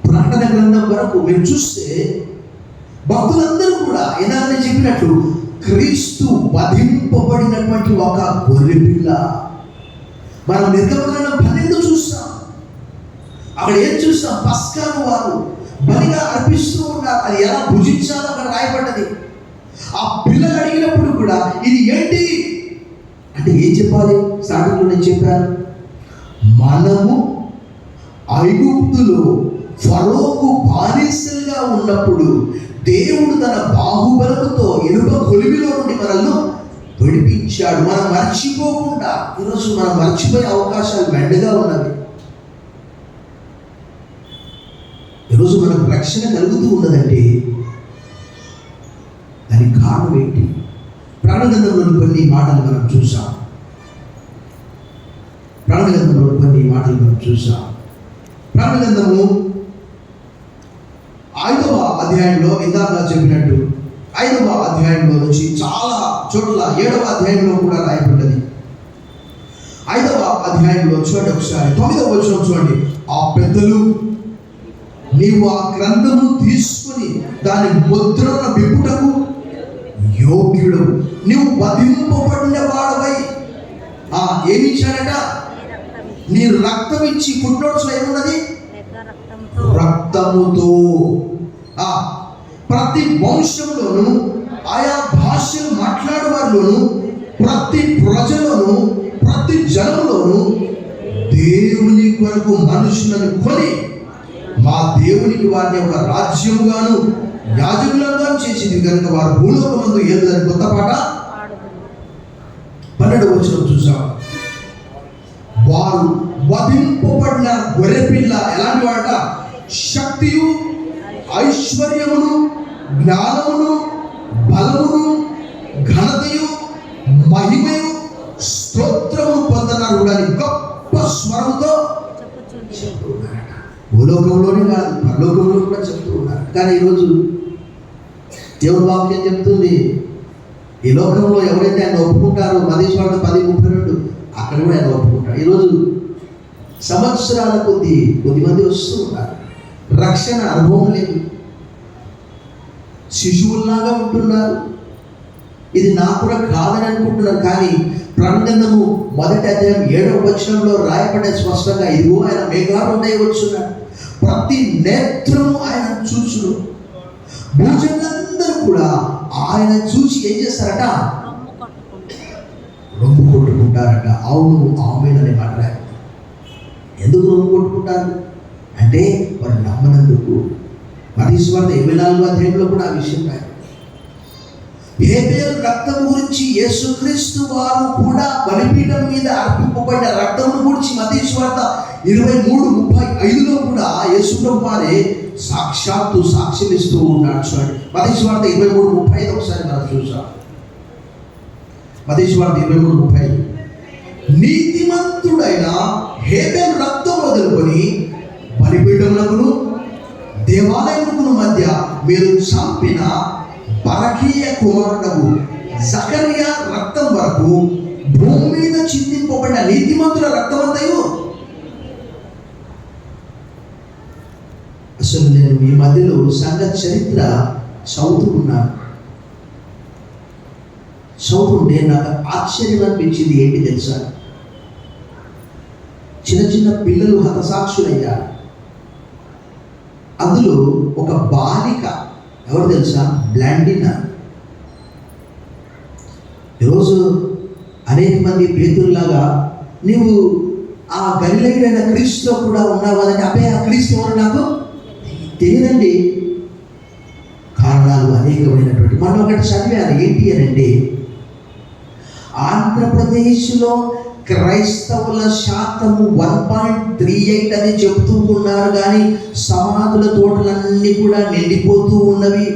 ప్రకటన గ్రంథం వరకు మీరు చూస్తే భక్తులందరూ కూడా ఏదైనా చెప్పినట్లు క్రీస్తు వధింపబడినటువంటి ఒక గొర్రెపిల్ల. మనం నిర్గమకాండం 12 చూస్తాం. అక్కడ ఏం చూస్తాం? పస్కాను వారు బలిగా అర్పిస్తూ ఉన్నారు. అది ఎలా భుజించాలో అక్కడ రాయబడ్డది. ఆ పిల్లలు అడిగినప్పుడు కూడా ఇది ఏంటి అంటే ఏం చెప్పాలి? స్టార్టింగ్లో నేను చెప్పాను, మనము ఐగుప్తులో ఫరోకు బానిసలుగా ఉన్నప్పుడు దేవుడు తన బాహుబలముతో ఇనుప కొలిమిలో నుండి మనల్ని విడిపించాడు. మనం మర్చిపోకుండా, ఈరోజు మనం మర్చిపోయే అవకాశాలు మెండుగా ఉన్నవి. ఈరోజు మనకు రక్షణ కలుగుతూ ఉన్నదంటే దానికి కారణం ఏంటి? ప్రాణగంధంలోని కొన్ని మాటలు మనం చూసాం. ప్రాణగంధంలోని కొన్ని మాటలు మనం చూసాం. ప్రాణగంధము 5వ అధ్యాయంలో ఇందాక చెప్పినట్టు 5వ అధ్యాయంలో నుంచి చాలా చోట్ల 7వ అధ్యాయంలో కూడా రాయబడ్డది. 5వ అధ్యాయంలో చూడండి ఒకసారి 9వ వచనం చూడండి. ఆ పెద్దలు, నీవు ఆ గ్రంథము తీసుకుని దాని ముద్రను విప్పుటకు యోగ్యుడు, నీవు వధింపబడిన వాడవై ఏమి ఇచ్చాడట? నీ రక్తం ఇచ్చి. ఫుట్నోట్స్లో ఏమున్నది? రక్తముతో ప్రతి వంశంలోను, ఆయా భాషలు మాట్లాడే వారిలోను, ప్రతి ప్రజలను, ప్రతి జనంలోను దేవుని కొరకు మనుషులను కొని మా దేవునికి వారిని ఒక రాజ్యముగాను యాజకులుగాను చేసింది కనుక వారు భూలోకమందు ఏలుదని కొత్త పాట 12వ వచనం చూసాం. వారు వధింపబడిన గొర్రెపిల్ల ఎలాంటి వాట? శక్తియు ఐశ్వర్యమును జ్ఞానమును బలమును ఘనతయు మహిమయు స్తోత్రమును పొందనరుడని గొప్ప స్వరంతో భూలోకంలోనే కాదు పరలోకంలో కూడా చెప్తూ ఉన్నారు. కానీ ఈరోజు దేవుని వాక్యం చెప్తుంది, ఈ లోకంలో ఎవరైతే ఆయన ఒప్పుకుంటారో మధేశ్వరుడు 10:32 అక్కడ కూడా ఆయన ఒప్పుకుంటారు. ఈరోజు సంవత్సరాల కొద్దిమంది వస్తూ ఉన్నారు, రక్షణ అనుభవం లేదు, శిశువుల్లాగా ఉంటున్నారు. ఇది నాకు కూడా కాదని అనుకుంటున్నారు. కానీ ప్రకటనము 1:7 రాయబడే స్పష్టంగా, ఇదిగో ఆయన మేఘారుడై వచ్చున్నాడు, ప్రతి నేత్రము ఆయన చూచును, భూజనులందరూ కూడా ఆయన చూసి ఏం చేస్తారట? రొమ్ము కొట్టుకుంటారట. అవును, ఆమేనని మాట్లాడారు. ఎందుకు రొమ్ము కొట్టుకుంటారు అంటే వారు నమ్మనందుకు. మత్తయి సువార్త 24వ కూడా ఆ విషయం రాయారు. హేబెలు రక్తం గురించి యేసుక్రీస్తు వారు కూడా బలిపీఠం మీద అర్పింపబడిన రక్తం గురించి మత్తయి సువార్త 23:35 కూడా యేసుప్రభు వారే సాక్షాత్తు సాక్ష్యం ఇస్తూ ఉన్నాడు. చూడండి, మత్తయి సువార్త 23:35 ఒకసారి మనం చూసాం. మత్తయి సువార్త 23:35, నీతిమంతుడైన హేబెలు రక్తం వదులుకొని బలిపీఠములకును దేవాలయములకు మధ్య మీరు చంపిన బరకీయ కుమారుడు జకరియా రక్తం వరకు భూమి మీద చిందింపబడిన నీతిమంతుల రక్తం అంతయు. అసలు నేను ఈ మధ్యలో సంఘ చరిత్ర చదువుతున్నాను. చదువుతుంటే నాకు ఆశ్చర్యం అనిపించింది. ఏంటి తెలుసా? చిన్న చిన్న పిల్లలు హతసాక్షులయ్యారు. అందులో ఒక బాలిక, ఎవరు తెలుసా? బ్లాండినా. ఈరోజు అనేక మంది పేతుల్లాగా నీవు ఆ గలిలయుడైన క్రీస్తుతో కూడా ఉన్నావు అని, అబ్బాయి ఆ క్రీస్తు ఎవరు నాకు తెలియదండి. కారణాలు అనేకమైనటువంటి. మనం ఒకటి చదివాను, ఏంటి అని అంటే, ఆంధ్రప్రదేశ్లో క్రైస్తవుల శాతము 1.38 అని చెప్తూ ఉన్నారు. కానీ సమాధుల తోటలన్నీ కూడా నిండిపోతూ ఉన్నవి.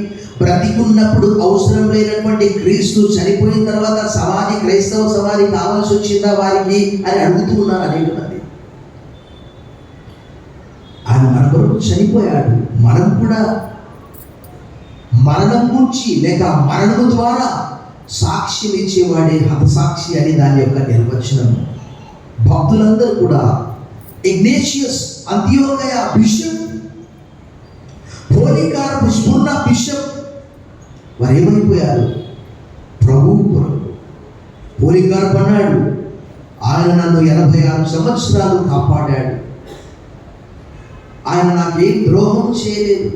బ్రతికున్నప్పుడు అవసరం లేనటువంటి క్రీస్తు చనిపోయిన తర్వాత సమాధి, క్రైస్తవ సమాధి కావాల్సి వచ్చిందా వారికి అని అడుగుతూ ఉన్నారు అనేక మంది. ఆయన మన కొరకు చనిపోయాడు. మనం కూడా మరణం గురించి లేక మరణము ద్వారా సాక్ష్యం ఇచ్చేవాడే హతసాక్షి అని దాని యొక్క నిర్వచనం. భక్తులందరూ కూడా ఇగ్నేషియస్ అంతియోకయ బిషప్, పోలికార్పు స్ఫుర్ణ బిషప్ వారు ఏమైపోయారు? ప్రభువు కొరకు. పోలికార్పు అన్నాడు, ఆయన నన్ను 86 సంవత్సరాలు కాపాడాడు, ఆయన నాకేం ద్రోహం చేయలేదు,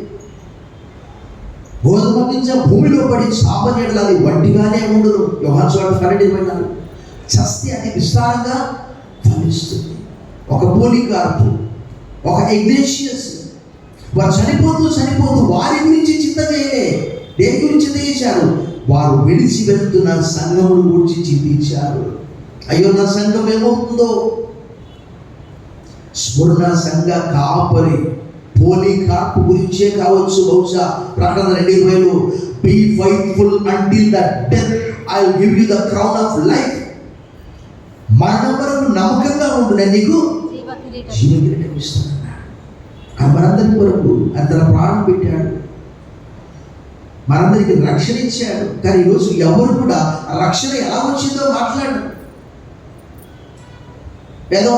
గోధుమ గింజ భూమిలో పడి చాపనీడలు అది వట్టిగానే ఉండదు. యోహాను సువార్త 12:24, చస్తే అది విస్తారంగా ఫలిస్తుంది. ఒక పోలికార్పు, ఒక ఇగ్నేషియస్ వారు చనిపోతూ వారి గురించి చింత చేయలే. దేని గురించి చింత చేశారు? వారు విడిచి వెళ్తున్న సంఘమును గురించి చింతించారు. అయ్యో నా సంఘం ఏమవుతుందో. స్ఫురణ సంఘ కాపరి పోలికార్పు గురించే కావచ్చు. బహుశా ప్రకటన 2:20, be faithful until the death I will give you the crown of life. మరణం వరకు నమ్మకంగా ఉండు, నేను నీకు జీవ కిరీటం ఇస్తాను. మనందరి కొరకు ఆయన తన ప్రాణం పెట్టాడు, మనందరికి రక్షణ ఇచ్చాడు. కానీ ఈరోజు ఎవరు కూడా రక్షణ ఎలా వచ్చిందో మాట్లాడు. ఏదో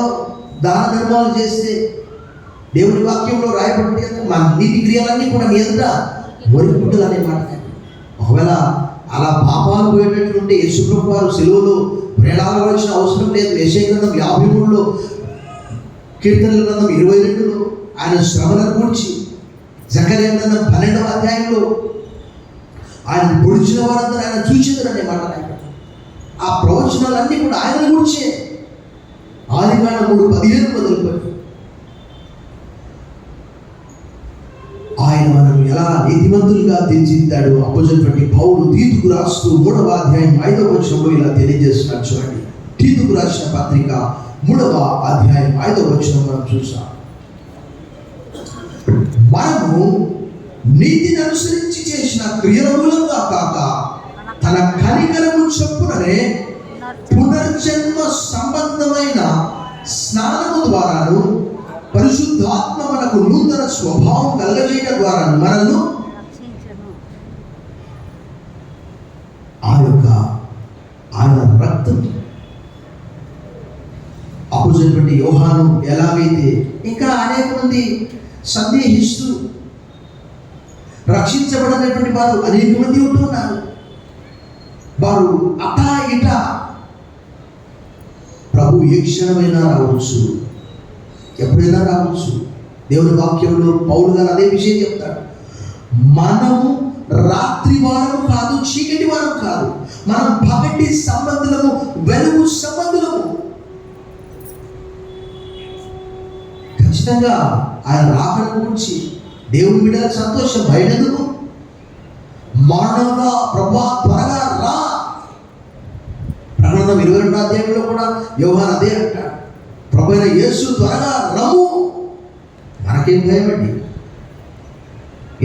దాన ధర్మాలు చేస్తే దేవుని వాక్యంలో రాయబడి మన నీతి క్రియలన్నీ కూడా నీ ఎదుట ఒరిగుడ్డలు అనే మాట. ఒకవేళ అలా పాపాలు పోయేటట్టుంటే యేసుప్రభు వారు సిలువలో ప్రేలాడవలసిన అవసరం లేదు. యెషయా గ్రంథం 53లో, కీర్తనల గ్రంథం 22లో ఆయన శ్రమలను గురించి, జకర్యా గ్రంథం 12వ అధ్యాయంలో ఆయన పొడిచిన వారందరూ ఆయన చూసేదరనే మాట. ఆ ప్రవచనాలన్నీ కూడా ఆయన గురించే. ఆదికాండం 3:15 మొదలుకొని ఎలా నీతిమంతులుగా తీర్చిదిద్దాడు అపోజిట్ పౌలు తీతుకు రాస్తూ 3వ అధ్యాయం 5వ వచనంలో ఇలా తెలియజేస్తున్నాడు. చూడండి, తీతుకు రాసిన పత్రిక 3వ అధ్యాయం 5వ వచనం మనం చూసాం. మనము నీతిని అనుసరించి చేసిన క్రియల మూలంగా కాక తన కనికరము చొప్పుననే పునర్జన్మ సంబంధమైన స్నానము ద్వారాను పరిశుద్ధాత్మ మనకు నూతన స్వభావం కలగజేయడం ద్వారా మనల్ని ఆయన రక్తం అపోజిట్ యోహాను ఎలాగైతే ఇంకా అనేక మంది సందేహిస్తూ రక్షించబడినటువంటి వారు అనేక మంది ఉంటున్నారు. వారు అటా ఇటా ప్రభు ఏ క్షణమైనా రావచ్చు, ఎప్పుడైనా రావచ్చు. దేవుని వాక్యంలో పౌలు గారు అదే విషయం చెప్తాడు. మనము రాత్రి వారం కాదు, చీకటి వారం కాదు, మనం పగటి సంబంధులము, వెలుగు సంబంధులము. ఖచ్చితంగా ఆయన రాకడ గురించి దేవుని బిడ్డల సంతోషం బయటకు మానవుగా ప్రభా త్వరగా రా. ప్రకటన 22వ అధ్యాయంలో కూడా యోహాను అదే అంటాడు, ప్రభు అయిన యేసు త్వరగా రమ్ము. మనకేం భయమండి.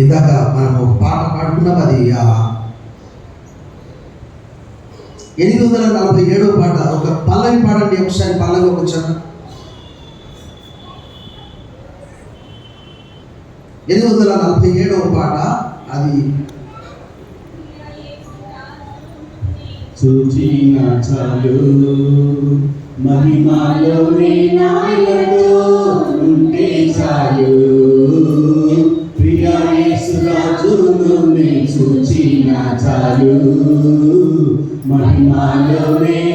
ఇందాక మనం ఒక పాట పాడుకున్నాం, అది 847వ పాట. ఒక పల్లవి పాడండి ఒకసారి, పల్లవి ఒక చన్న. 847వ పాట, అది చూచిన చాలు మహిమలో నాయనతో ఉంటే చాలు, ప్రియా యేసు రాజును చూచిన చాలు, మహిమలో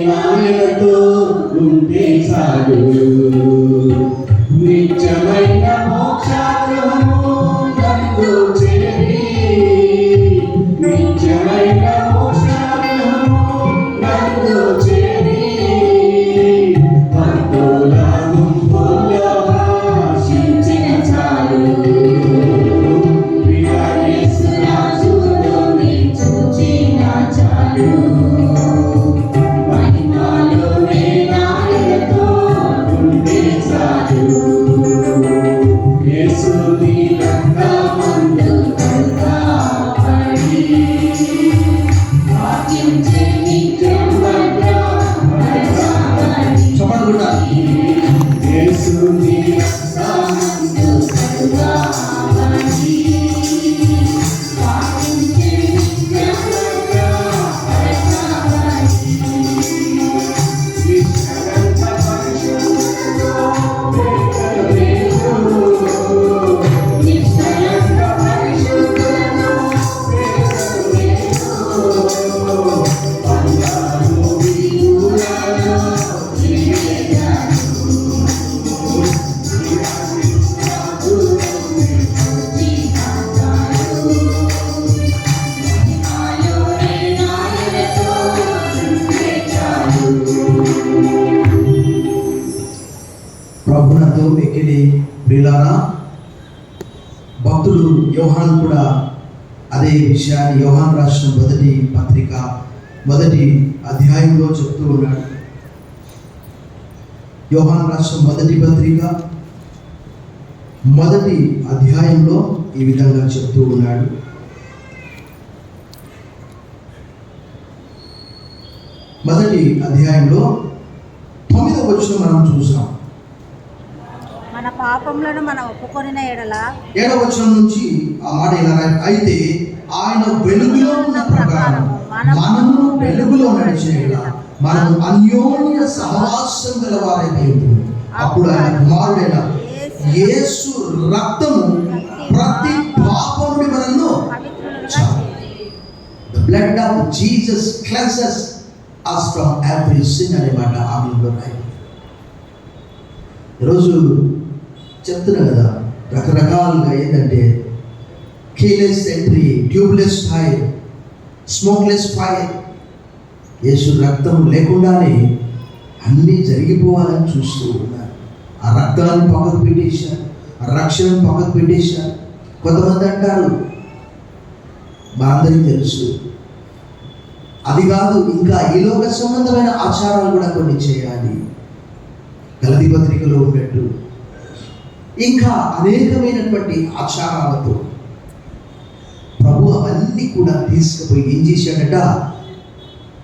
నాయనతో ఉంటే చాలు, నిత్యమైన మోక్షాలను నందు చేరి, నిత్యమైన మోక్షాలను నందు చేరి, భక్తుల గుంపులో ఆశించిన చాలు, ప్రియా యేసు రాజును చూచిన చాలు, మహిమలో నాయనతో ఉంటే చాలు, యేసుని రక్తమందు కడగబడి, భాగ్యించే నిత్యం భద్రపరచబడి, యేసుని రక్తమందు కడగబడి, భాగ్యించే నిత్యం భద్రపరచబడి, విశ్వగంధ పరిశుద్ధులతో ప్రభునందు ఎక్కిడి ప్రియులారా, భక్తుడు యోహాను కూడా అదే విషయాన్ని యోహాను రాసిన మొదటి పత్రిక 1వ అధ్యాయంలో చెప్తూ ఉన్నాడు. యోహాను రాసిన మొదటి పత్రిక 1వ అధ్యాయంలో ఈ విధంగా చెప్తూ ఉన్నాడు. మొదటి అధ్యాయంలో 9వ వచనం మనం చూసాం. మన పాపములను మనం ఒప్పుకొనిన ఎడల, 7వ వచనం నుంచి ఆ మాట ఇలా రాయి, అయితే ఆయన వెలుగులో ఉన్న ప్రకారం మనము వెలుగులో నడిచిన ఎడల మనము అన్యోన్య సహవాసం గలవారైతే ఉంటుంది. అప్పుడు ఆయన కుమారుడైన యేసు రక్తము ప్రతి పాపం నుండి మనల్ని the blood of Jesus cleanses us from every sin అనే మాట ఆమెలో రాయి. ఈరోజు చెప్తున్నా కదా, రకరకాలుగా ఏంటంటే keyless entry, tubeless fire, smokeless fire. Yesu రక్తం లేకుండానే అన్నీ జరిగిపోవాలని చూస్తూ ఉన్నారు. ఆ రక్తాన్ని పక్కకు పెట్టేశారు, ఆ రక్షణను పక్కకు పెట్టేశారు. కొంతమంది అంటారు మా అందరికీ తెలుసు. అది కాదు, ఇంకా ఈ లోక సంబంధమైన ఆచారాలు కూడా కొన్ని చేయాలి. గలతీ పత్రికలో ఉన్నట్టు ఇంకా అనేకమైనటువంటి ఆచారాలతో ప్రభు అవన్నీ కూడా తీసుకుపోయి ఏం చేశాడట,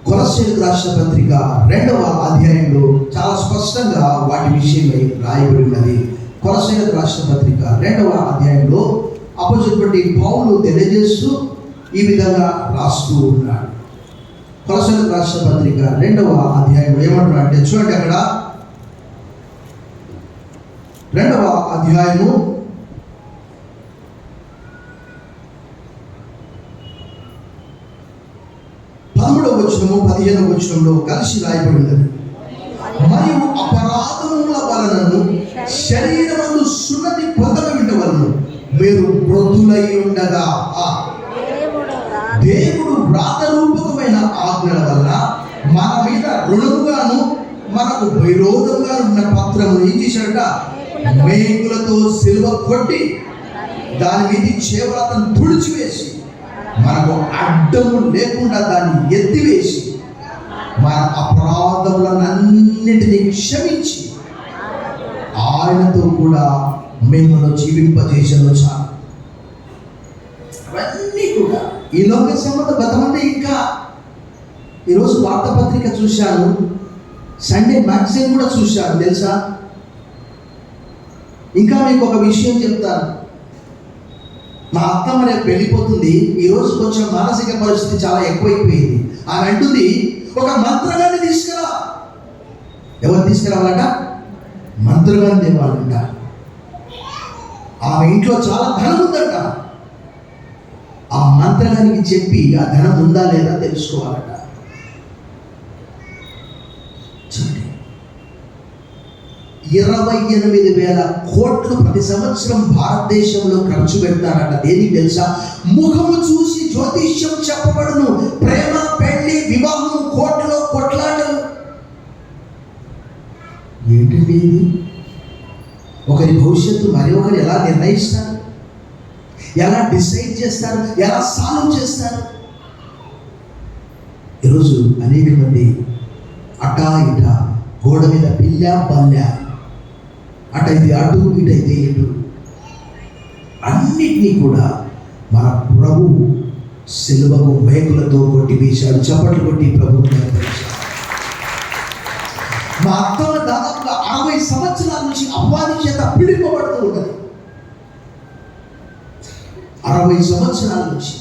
కొలస్సీయులకు రాసిన పత్రిక 2వ అధ్యాయంలో చాలా స్పష్టంగా వాటి విషయమై రాయబడి ఉన్నది. కొలస్సీయులకు రాసిన పత్రిక 2వ అధ్యాయంలో అపోజిట్ పౌలు తెలియజేస్తూ ఈ విధంగా రాస్తూ ఉన్నాడు. కొలస్సీయులకు రాసిన పత్రిక 2వ అధ్యాయంలో ఏమంటున్నాడు అంటే చూడండి, అక్కడ 2వ అధ్యాయము 13వ వచనము 15వ వచనంలో కలిసి రాయబడి ఉన్నది. మరియు అపరాధముల వలనను శరీరమందు సున్నతి పొందడం వలన మీరు మృదులై ఉండగా దేవుడు వ్రాతరూపకమైన ఆజ్ఞల వల్ల మన మీద రుణముగాను మనకు విరోధంగా ఉన్న పత్రము ఏం చేశాడట, మేకులతో సిలువ కొట్టి దాని మీద చేవ్రాతను తుడిచివేసి మనకు అడ్డము లేకుండా దాన్ని ఎత్తివేసి మన అపరాధములన్నిటినీ క్షమించి ఆయనతో కూడా మిమ్మల్ని జీవింపజేసను. చాలు. అవన్నీ కూడా ఈ లోక సంబంధ గతమంటే ఇంకా ఈరోజు వార్తాపత్రిక చూశాను, సండే మ్యాగజైన్ కూడా చూశాను తెలుసా. ఇంకా మీకు ఒక విషయం చెప్తాను. మా అత్తమ్మ రేపు వెళ్ళిపోతుంది. ఈరోజు కొంచెం మానసిక పరిస్థితి చాలా ఎక్కువైపోయింది. ఆమె అంటుంది, ఒక మంత్రగాన్ని తీసుకురా. ఎవరు తీసుకురావాలంట? మంత్రగాన్ని తేవాలంట. ఆమె ఇంట్లో చాలా ధనం ఉందంట. ఆ మంత్రగానికి చెప్పి ఆ ధనం ఉందా లేదా తెలుసుకోవాలట. 28,000 కోట్లు ప్రతి సంవత్సరం భారతదేశంలో ఖర్చు పెడతారట. దేనికి తెలుసా? ముఖము చూసి జ్యోతిష్యం చెప్పబడును. ప్రేమ, పెళ్లి, వివాహం, కోట్లు, కొట్లాటలు. ఏంటండి ఇది? ఒకరి భవిష్యత్తు మరి ఒకరు ఎలా నిర్ణయిస్తారు, ఎలా డిసైడ్ చేస్తారు, ఎలా సాల్వ్ చేస్తారు? ఈరోజు అనేక మంది అటా ఇట గోడ మీద పిల్ల బల్ల, అటైతే అటు ఇటైతే ఇటు, అన్నిటినీ కూడా మన ప్రభు సిలువకు మేకులతో కొట్టి వేశాడు. చప్పట్లు కొట్టి ప్రభువు కనపరిచాడు. మా అత్తమ్మ దాదాపుగా 60 సంవత్సరాల నుంచి అపవాది చేత పీడిపబడుతూ ఉన్నది. 60 సంవత్సరాల నుంచి.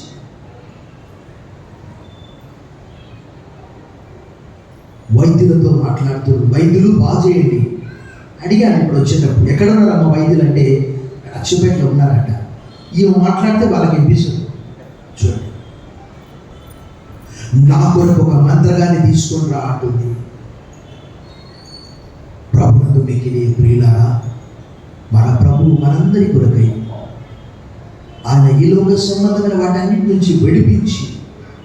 వైద్యులతో మాట్లాడుతున్నారు. వైద్యులు బాగా చేయండి అడిగాను ఇప్పుడు వచ్చేటప్పుడు. ఎక్కడ ఉన్నారమ్మ వైద్యులు అంటే అచ్చిపేటలో ఉన్నారట. ఇవి మాట్లాడితే వాళ్ళకి వినిపిస్తుంది. చూడండి, నా కొరకు ఒక మంత్రగాన్ని తీసుకొని రా అంటుంది. ప్రభునందు మిక్కిలి ప్రియులారా, మన ప్రభు మనందరి కొరకై ఆయన ఈ లోక సంబంధమైన వాటన్నిటి నుంచి విడిపించి,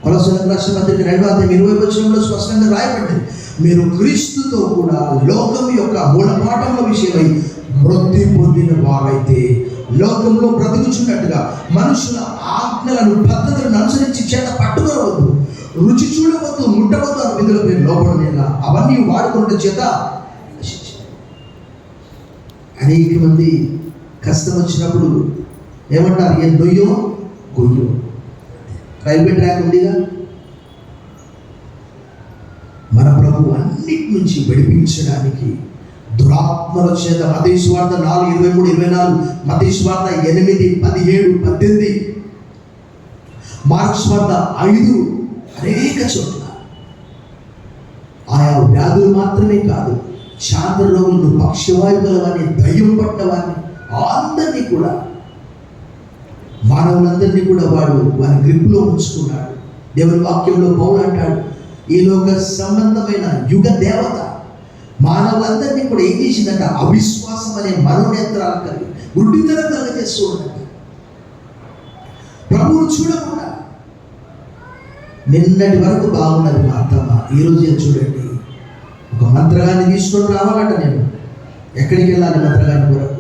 కొలస్సీయులకు రాసిన పత్రిక 2వ అధ్యాయం 20వ వచనంలో స్పష్టంగా రాయబడింది, మీరు క్రీస్తుతో కూడా లోకం యొక్క మూలపాఠముల విషయమై మృతి పొందిన వారైతే లోకంలో బ్రతుకుచున్నట్టుగా మనుషుల ఆజ్ఞలను, పద్ధతులను అనుసరించి చేత పట్టుకోవద్దు, రుచి చూడవద్దు, ముట్టవద్దు అన్న విధులపై లోపడనేలా అవన్నీ వాడుకుంటే చేత. అనేక మంది కష్టం వచ్చినప్పుడు ఏమంటారు? ఏ నొయ్యో గొయ్యో. రైల్వే ట్రాక్ ఉందిగా. మన ప్రభు అన్నిటి నుంచి విడిపించడానికి దురాత్మల చేత మత్తయి సువార్త 4:23-24, మత్తయి సువార్త 8:17-18, మార్కు సువార్త 5, అనేక చోట్ల ఆయా వ్యాధులు మాత్రమే కాదు, శాంత రోగులను, పక్షవాయు గల వారిని, దయ్యం పట్టిన వారిని, అందరినీ కూడా, మానవులందరినీ కూడా వారి గ్రిప్లో ఉంచుకున్నాడు. దేవుని వాక్యంలో పౌలు అంటాడు, ఈ లోక సంబంధమైన యుగ దేవత మానవులందరినీ కూడా ఏం చేసిందంట? అవిశ్వాసం అనే మనోనేత్రాలు కలిగి గుడ్డితనం కలగజేస్తూ ఉన్నది. ప్రభువును చూడకుండా. నిన్నటి వరకు బాగున్నది మా అత్తమ్మ, ఈరోజు చూడండి, ఒక మంత్రగాన్ని తీసుకొని రావాలట. నేను ఎక్కడికి వెళ్ళాలి మంత్రగాని కొరకు?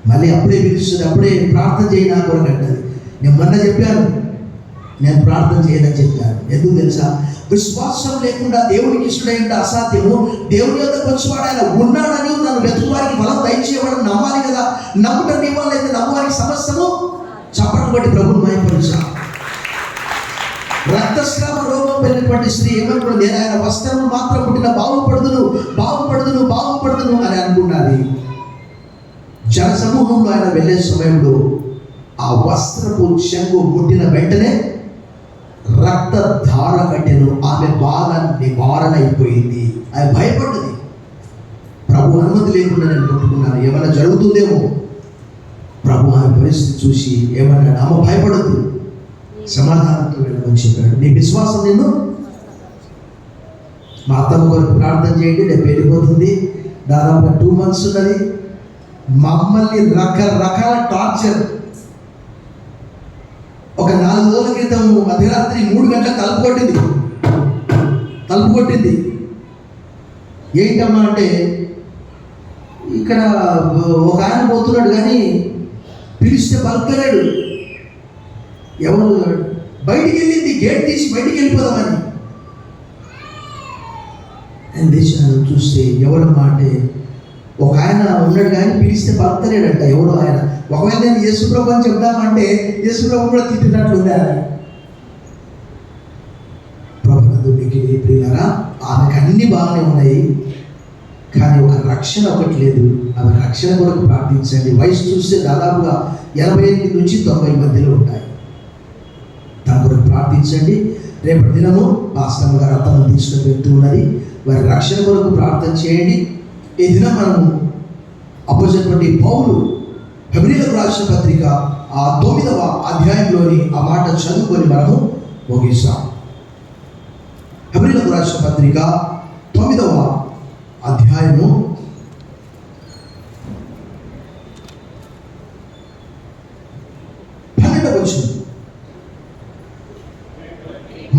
మళ్ళీ అప్పుడే పిలుస్తుంది, అప్పుడే ప్రార్థన చేయి నా కొరకు అంటది. నేను మొన్న చెప్పాను, నేను ప్రార్థన చేయదని చెప్పాను. ఎందుకు తెలుసా? విశ్వాసం లేకుండా దేవునికి ఇష్టడైన అసాధ్యము. దేవుని యొద్దకు వచ్చేవాడు ఆయన ఉన్నాడని, నన్ను వెతుకువారికి బలం దయచేవాడు నమ్మాలి కదా. నమ్ముట నీ వల్ల అయితే నమ్మువారికి సమస్తము. చప్పట్లు బట్టి ప్రభుని మహిమపరచా. రక్తస్రావ రోగం పెరిగినటువంటి స్త్రీ ఏమనుకున్నది? ఆయన వస్త్రము మాత్రం పుట్టిన బాగుపడుదును అని అనుకున్నది. జన సమూహంలో ఆయన వెళ్ళే సమయంలో ఆ వస్త్రపు చెంగు ముట్టిన వెంటనే రక్తధార కట్టెను. ఆమె బాగా నివారణ అయిపోయింది. ఆమె భయపడ్డది. ప్రభు అనుమతి లేకుండా నేను ముట్టుకున్నాను, ఏమైనా జరుగుతుందేమో. ప్రభు ఆమె పరిస్థితి చూసి ఏమన్నాడు? ఆమె భయపడద్దు, సమాధానంతో వెళ్ళమని చెప్పాడు. నీ విశ్వాసం నిన్ను. మా అత్తమ్మ కొరకు ప్రార్థన చేయండి, రేపు వెళ్ళిపోతుంది. దాదాపు 2 months ఉన్నది. మమ్మల్ని రకరకాల టార్చర్. ఒక 4 రోజుల క్రితం మధ్యరాత్రి 3 గంటలకు తలుపు కొట్టింది. ఏంటమ్మా అంటే, ఇక్కడ ఒక ఆయన పోతున్నాడు కానీ పిలిస్తే పలుకలేడు. ఎవరు? బయటికి వెళ్ళింది, గేట్ తీసి బయటికి వెళ్ళిపోదామని. నేను లేచాను, చూస్తే ఎవరమ్మా అంటే, ఒక ఆయన ఉన్నాడు కానీ పిలిస్తే పలుకలేడంట. ఎవడో ఆయన. ఒకవేళ నేను యేసుప్రభు అని చెప్దామంటే యేసుప్రభు కూడా తిట్టినట్లుంది ఆయన. ప్రభునందు మీకు ప్రియులారా, ఆమెకు అన్ని బాగానే ఉన్నాయి కానీ ఒక రక్షణ ఒకటి లేదు. ఆమె రక్షణ కొరకు ప్రార్థించండి. వయసు చూస్తే దాదాపుగా 88 నుంచి 90 మధ్యలో ఉంటాయి. దాని కొరకు ప్రార్థించండి. రేపటి దినము పాస్టమ్మ గారు అత్తను తీసుకుని వెళ్తూ ఉన్నది. వారి రక్షణ కొరకు ప్రార్థన చేయండి. ఈ దినం మనము అపోజిట్ పౌలు హెబ్రీయులకు రాసిన పత్రిక ఆ 9వ అధ్యాయంలోని ఆ మాట చదువుకొని మనము ముగిస్తాం. హెబ్రీయులకు రాసిన పత్రిక 9వ అధ్యాయము 12వ వచనం.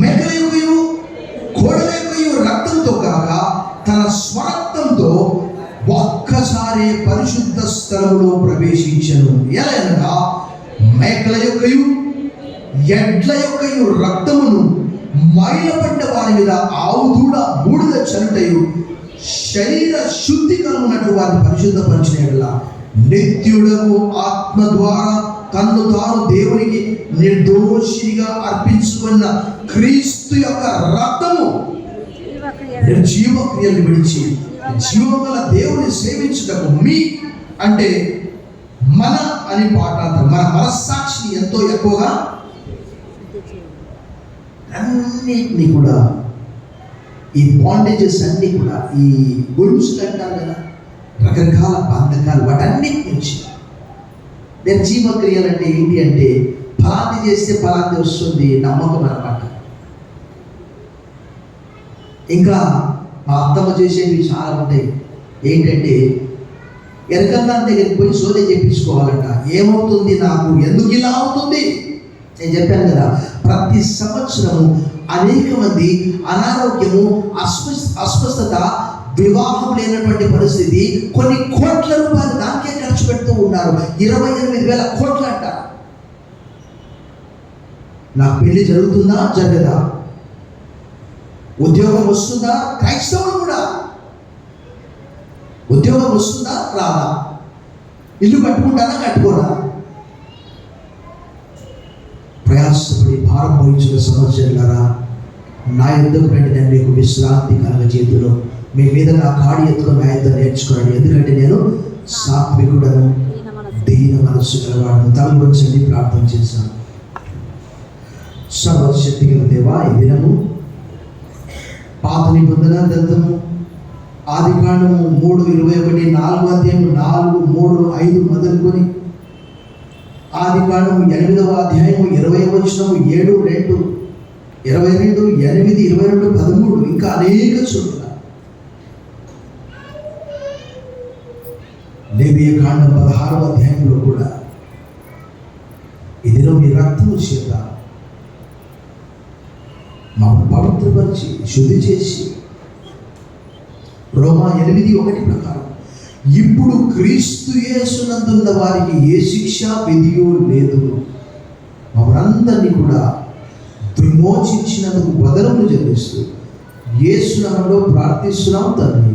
మేకల యొక్కయు కోడల యొక్కయు రక్తంతో కాక తన స్వరక్తంతో ఒక్కసారి పరిశుద్ధ స్థలములో ప్రవేశించను. ఎలాగనగా మేకల యొక్కయు ఎడ్ల యొక్కయు రక్తమును మైలపడ్డ వారి మీద ఆవు దూడ బూడిద చనుటయు శరీర శుద్ధి కలుగునట్లు వారిని పరిశుద్ధపరిచిన యెడల నిత్యుడకు ఆత్మ ద్వారా తన్ను తాను దేవునికి నిర్దోషిగా అర్పించుకున్న క్రీస్తు యొక్క రక్తము నిర్జీవ క్రియలు విడిచి జీవముల దేవుని సేవించుటకు మీ అంటే మన అని పాఠాంతరం మన మనస్సాక్షిని ఎంతో ఎక్కువగా అన్నిటినీ కూడా ఈ బాండేజెస్ అన్నీ కూడా ఈ గొలుసులు అంటారు కదా, రకరకాల బంధకాలు, వాటన్నిటి నుంచి నిర్జీవ క్రియలు అంటే ఏంటి అంటే ఫలాన్ని చేస్తే ఫలాన్ని వస్తుంది నమ్మకం అన్నమాట. ఇంకా మా అత్తమ్మ చేసేవి చాలా ఉంటాయి. ఏంటంటే ఎరకల్లా దగ్గరికి పోయి సోదే చెప్పించుకోవాలంట. ఏమవుతుంది నాకు, ఎందుకు ఇలా అవుతుంది? నేను చెప్పాను కదా, ప్రతి సంవత్సరము అనేక మంది అనారోగ్యము, అస్వస్థత, వివాహం లేనటువంటి పరిస్థితి, కొన్ని కోట్ల రూపాయలు దానికే ఖర్చు పెడుతూ ఉన్నారు. 28,000 కోట్లు అంట. నాకు పెళ్లి జరుగుతుందా జరగదా? ఉద్యోగం వస్తుందా? క్రైస్తవులు కూడా ఉద్యోగం వస్తుందా రాదా? ఇల్లు కట్టుకుంటానా కట్టుకోరా? ప్రయాసపడి భారం వహించిన సంవత్సరాలారా, నా యుద్ధం కంటే నేను మీకు విశ్రాంతి కలగచేతును. మీ మీద నా కాడి ఎత్తుకొని నా యుద్ధం నేర్చుకోండి, ఎందుకంటే నేను సాత్వికుడను, దీన మనస్సు గలవాడను. తలవంచండి, ప్రార్థన చేశాను. సర్వశక్తి గల దేవా, ఈ దినము పాత నిబంధన గ్రంథము ఆదికాండము 3:21, 4వ అధ్యాయం 4, 3, 5 మొదలుకొని ఆదికాండము 8వ అధ్యాయము 20వ వచనము 7, 2, 22, 8, 22, 13 ఇంకా అనేక చోట్ల లేవియ కాండం 16వ అధ్యాయంలో కూడా ఇదిలో మీ రక్తము చేత మమ్మల్ని పవిత్రపరిచి శుద్ధి చేసి రోమా 8:1 ప్రకారం ఇప్పుడు క్రీస్తు యేసునందున్న వారికి ఏ శిక్ష విధియో లేదు. మమ్మల్ందరినీ కూడా విమోచించినందుకు వదనములు చెల్లిస్తూ యేసు నామములో ప్రార్థిస్తున్నాం తండ్రి.